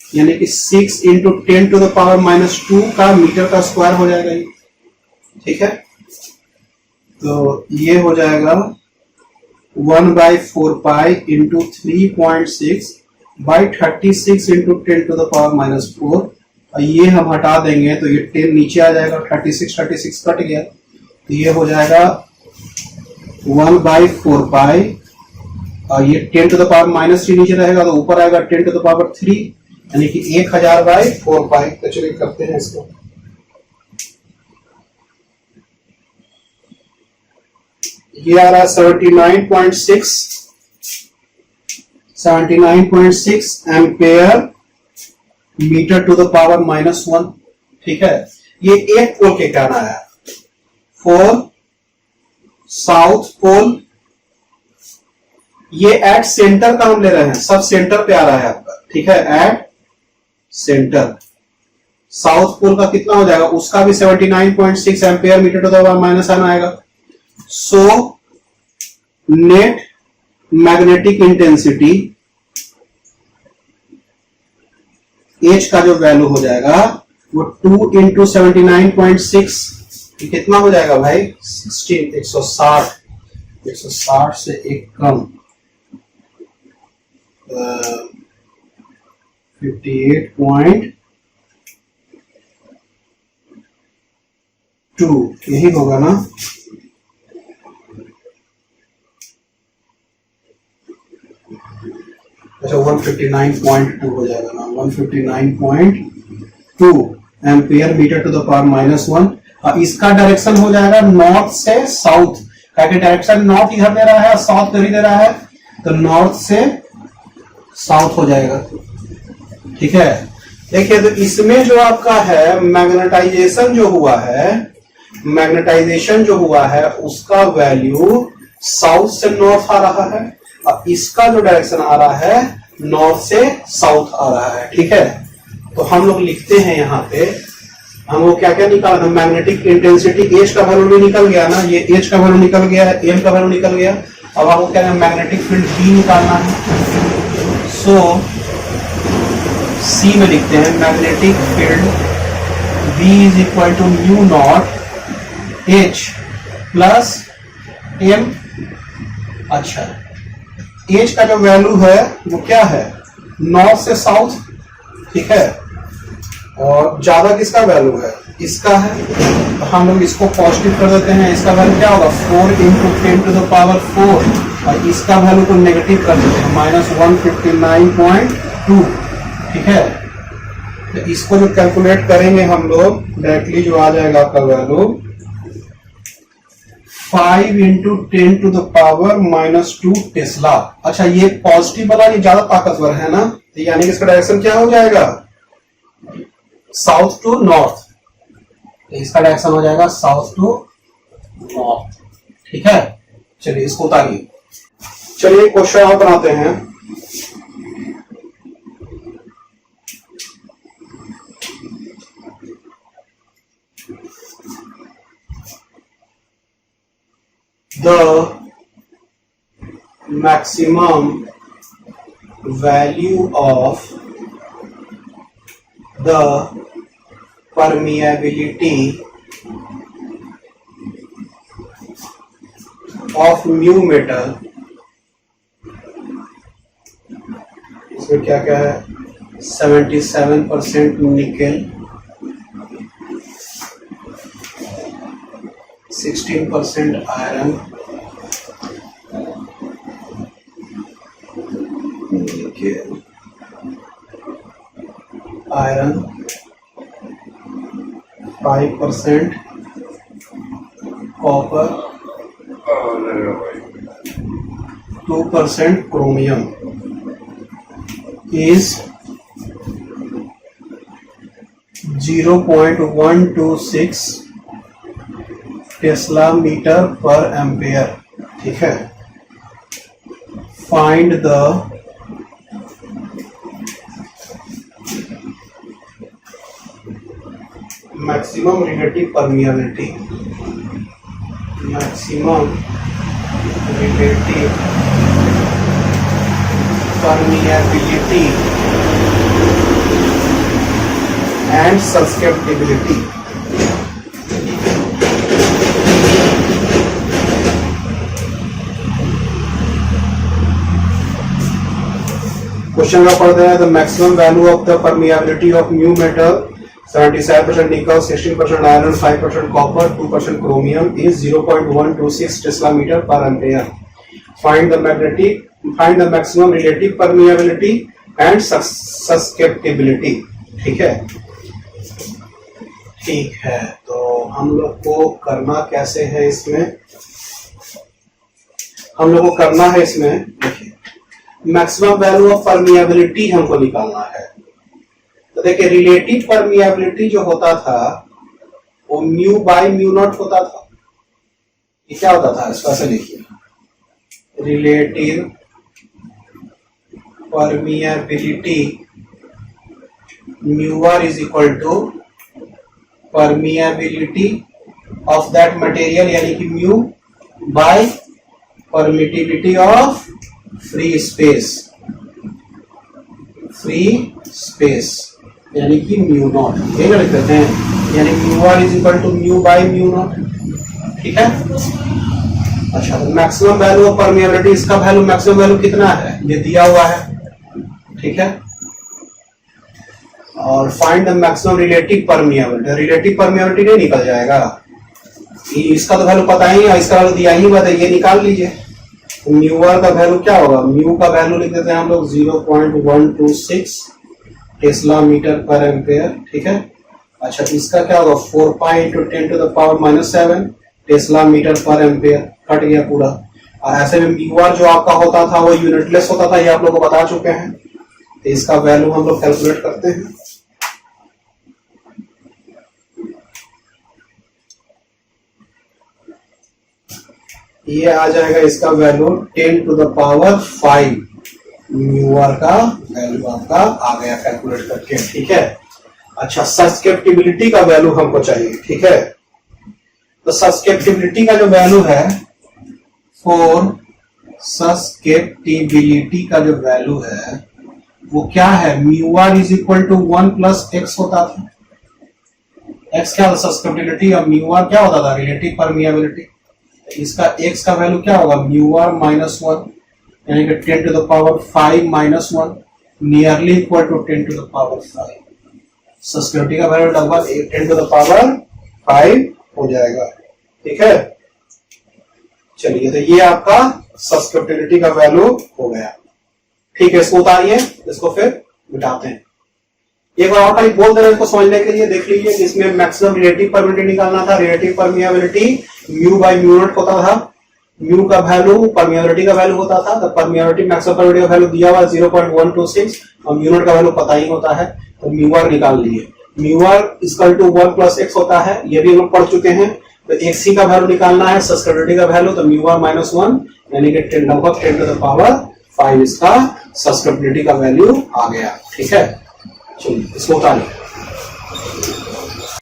यानी कि 6 इंटू 10⁻⁻² का मीटर का स्क्वायर हो जाएगा ये, ठीक है। तो ये हो जाएगा 1/4 पाई इंटू 3.6 बाई 36 इंटू 10⁻⁻⁴। और ये हम हटा देंगे तो ये 10 नीचे आ जाएगा, 36 कट गया, तो ये हो जाएगा 1/4 पाई, और ये 10⁻³ नीचे रहेगा तो ऊपर आएगा 10⁻³ यानी कि 1000/4 पाई। तो चलिए करते हैं इसको। ये आ रहा है 79.6 ampere metre to the power -1। ठीक है, ये एक पोल के कहना है। फॉर साउथ पोल, ये एट सेंटर का हम ले रहे हैं, सब सेंटर पे आ रहा है आपका। ठीक है, एट सेंटर। साउथ पोल का कितना हो जाएगा, उसका भी 79.6 ampere metre to the power -1 आएगा। So net magnetic intensity H का जो वैल्यू हो जाएगा वो 2 इंटू 79.6, कितना हो जाएगा भाई, 160 से एक कम 58.2 यही होगा ना। अच्छा 159.2 हो जाएगा ना, 159.2 ampere metre to the power -1। और इसका डायरेक्शन हो जाएगा नॉर्थ से साउथ, क्योंकि डायरेक्शन नॉर्थ इधर दे रहा है, साउथ इधर दे रहा है, तो नॉर्थ से साउथ हो जाएगा। ठीक है, देखिए तो इसमें जो आपका है मैग्नेटाइजेशन जो हुआ है उसका वैल्यू साउथ से नॉर्थ आ रहा है, और इसका जो डायरेक्शन आ रहा है नॉर्थ से साउथ आ रहा है। ठीक है, तो हम लोग लिखते हैं यहाँ पे, हम लोग क्या क्या निकालना, मैग्नेटिक इंटेंसिटी H का वैल्यू भी निकल गया ना, ये H का वैल्यू निकल गया है, M का वैल्यू निकल गया। अब हमको क्या है, मैग्नेटिक फील्ड B निकालना है। सो C में लिखते हैं magnetic field B is equal to mu naught H plus M। अच्छा, H का जो वैल्यू है वो क्या है, नॉर्थ से साउथ। ठीक है, और ज्यादा किसका वैल्यू है, इसका है, तो हम लोग इसको पॉजिटिव कर देते हैं। इसका वैल्यू क्या होगा, 4 इंटू 10⁻⁴, और इसका वैल्यू को नेगेटिव कर देते हैं, -159.2। ठीक है, तो इसको जो कैलकुलेट करेंगे हम लोग डायरेक्टली जो आ जाएगा आपका वैल्यू 5 इंटू 10⁻⁻² टेस्ला। अच्छा, ये पॉजिटिव वाला ये ज्यादा ताकतवर है ना, तो यानी कि इसका डायरेक्शन क्या हो जाएगा, साउथ टू नॉर्थ। तो इसका डायरेक्शन हो जाएगा साउथ टू नॉर्थ। ठीक है, चलिए इसको उतारिए। चलिए क्वेश्चन और बनाते हैं। The maximum value of the permeability of mu metal, इसमें क्या क्या है, 77% nickel, 16% iron, iron 5% copper, 2% chromium is 0.126 tesla metre per ampere. ठीक है, find the maximum relative permeability, maximum relative permeability and susceptibility. Question का पढ़ते हैं the maximum value of the permeability of mu metal 77% nickel, 16% iron, 5% copper, 2% chromium is 0.126 tesla metre per ampere. Find the maximum relative permeability and susceptibility. ठीक है, ठीक है. तो हम लोग को करना कैसे है इसमें, हम लोग को करना है इसमें, देखिए मैक्सिमम वैल्यू ऑफ परमिएबिलिटी हमको निकालना है. तो देखिए रिलेटिव परमिएबिलिटी जो होता था वो म्यू बाई म्यू नॉट होता था. ये क्या होता था, इसको ऐसे लिखिए, relative permeability mu R is equal to permeability of that material, यानी कि mu by permittivity of free space, यानी कि म्यू नॉट. ये लिख देते हैं, यानी mu R is equal to mu by mu naught. ठीक है. अच्छा, तो मैक्सिमम वैल्यू ऑफ परमिएबिलिटी, इसका वैल्यू मैक्सिमम वैल्यू कितना है ये दिया हुआ है. ठीक है. और find the maximum relative permeability. Relative permeability नहीं निकल जाएगा, इसका तो वैल्यू पता ही है, इसका वैल्यू दिया ही हुआ था, ये निकाल लीजिए. म्यू आर का वैल्यू क्या होगा, म्यू का वैल्यू लिख देते हैं हम लोग 0.126 टेस्ला मीटर पर एम्पेयर. ठीक है. अच्छा, इसका क्या होगा 4 pi into 10 to the power -7 tesla metre per ampere. Cut गया पूरा. और ऐसे में म्यू आर जो आपका होता था वो यूनिटलेस होता था, ये आप लोग को बता चुके हैं. तो इसका वैल्यू हम लोग कैलकुलेट करते हैं. ये आ जाएगा इसका value 10 to the power 5. Mu R का वैल्यू आपका आ गया कैलकुलेट करके. ठीक है. अच्छा, सस्केप्टिबिलिटी का वैल्यू हमको चाहिए. ठीक है. तो सस्केप्टिबिलिटी का जो वैल्यू है, फॉर सस्केप्टिबिलिटी का जो वैल्यू है वो क्या है, mu R is equal to 1 plus X होता था. एक्स क्या था, सस्केप्टिबिलिटी, और म्यू आर क्या होता था, रिलेटिव परमिएबिलिटी. इसका एक्स का वैल्यू क्या होगा, म्यू आर -1, यानी कि 10 to the power 5 -1 nearly equal to 10 to the power 5. Susceptibility का वैल्यू लगभग 10 टू द पावर 5 हो जाएगा. ठीक है. चलिए, तो ये आपका सस्केप्टिबिलिटी का वैल्यू हो गया. ठीक है, इसको उतारिए, इसको फिर मिटाते हैं. एक बार और खाली बोल दे रहे हैं इसको समझने के लिए. देख लीजिए, इसमें मैक्सिमम रिलेटिव परमिएबिलिटी निकालना था. Relative permeability mu by mu not होता था. म्यू का वैल्यू परमिएबिलिटी का वैल्यू होता था. तो परमिएबिलिटी मैक्सिमम परमिएबिलिटी का वैल्यू दिया हुआ 0.126 और म्यू नॉट का वैल्यू पता ही होता है. तो म्यू आर निकाल लिए. Mu R equal to 1 plus X होता है, ये भी हम लोग पढ़ चुके हैं. तो एक्स का वैल्यू निकालना है, सस्केप्टिबिलिटी का वैल्यू. तो म्यू आर -1 यानी कि 10 टू द पावर 5 इसका सस्केप्टिबिलिटी का वैल्यू आ गया. ठीक है. चलिए, इसको उतारिए.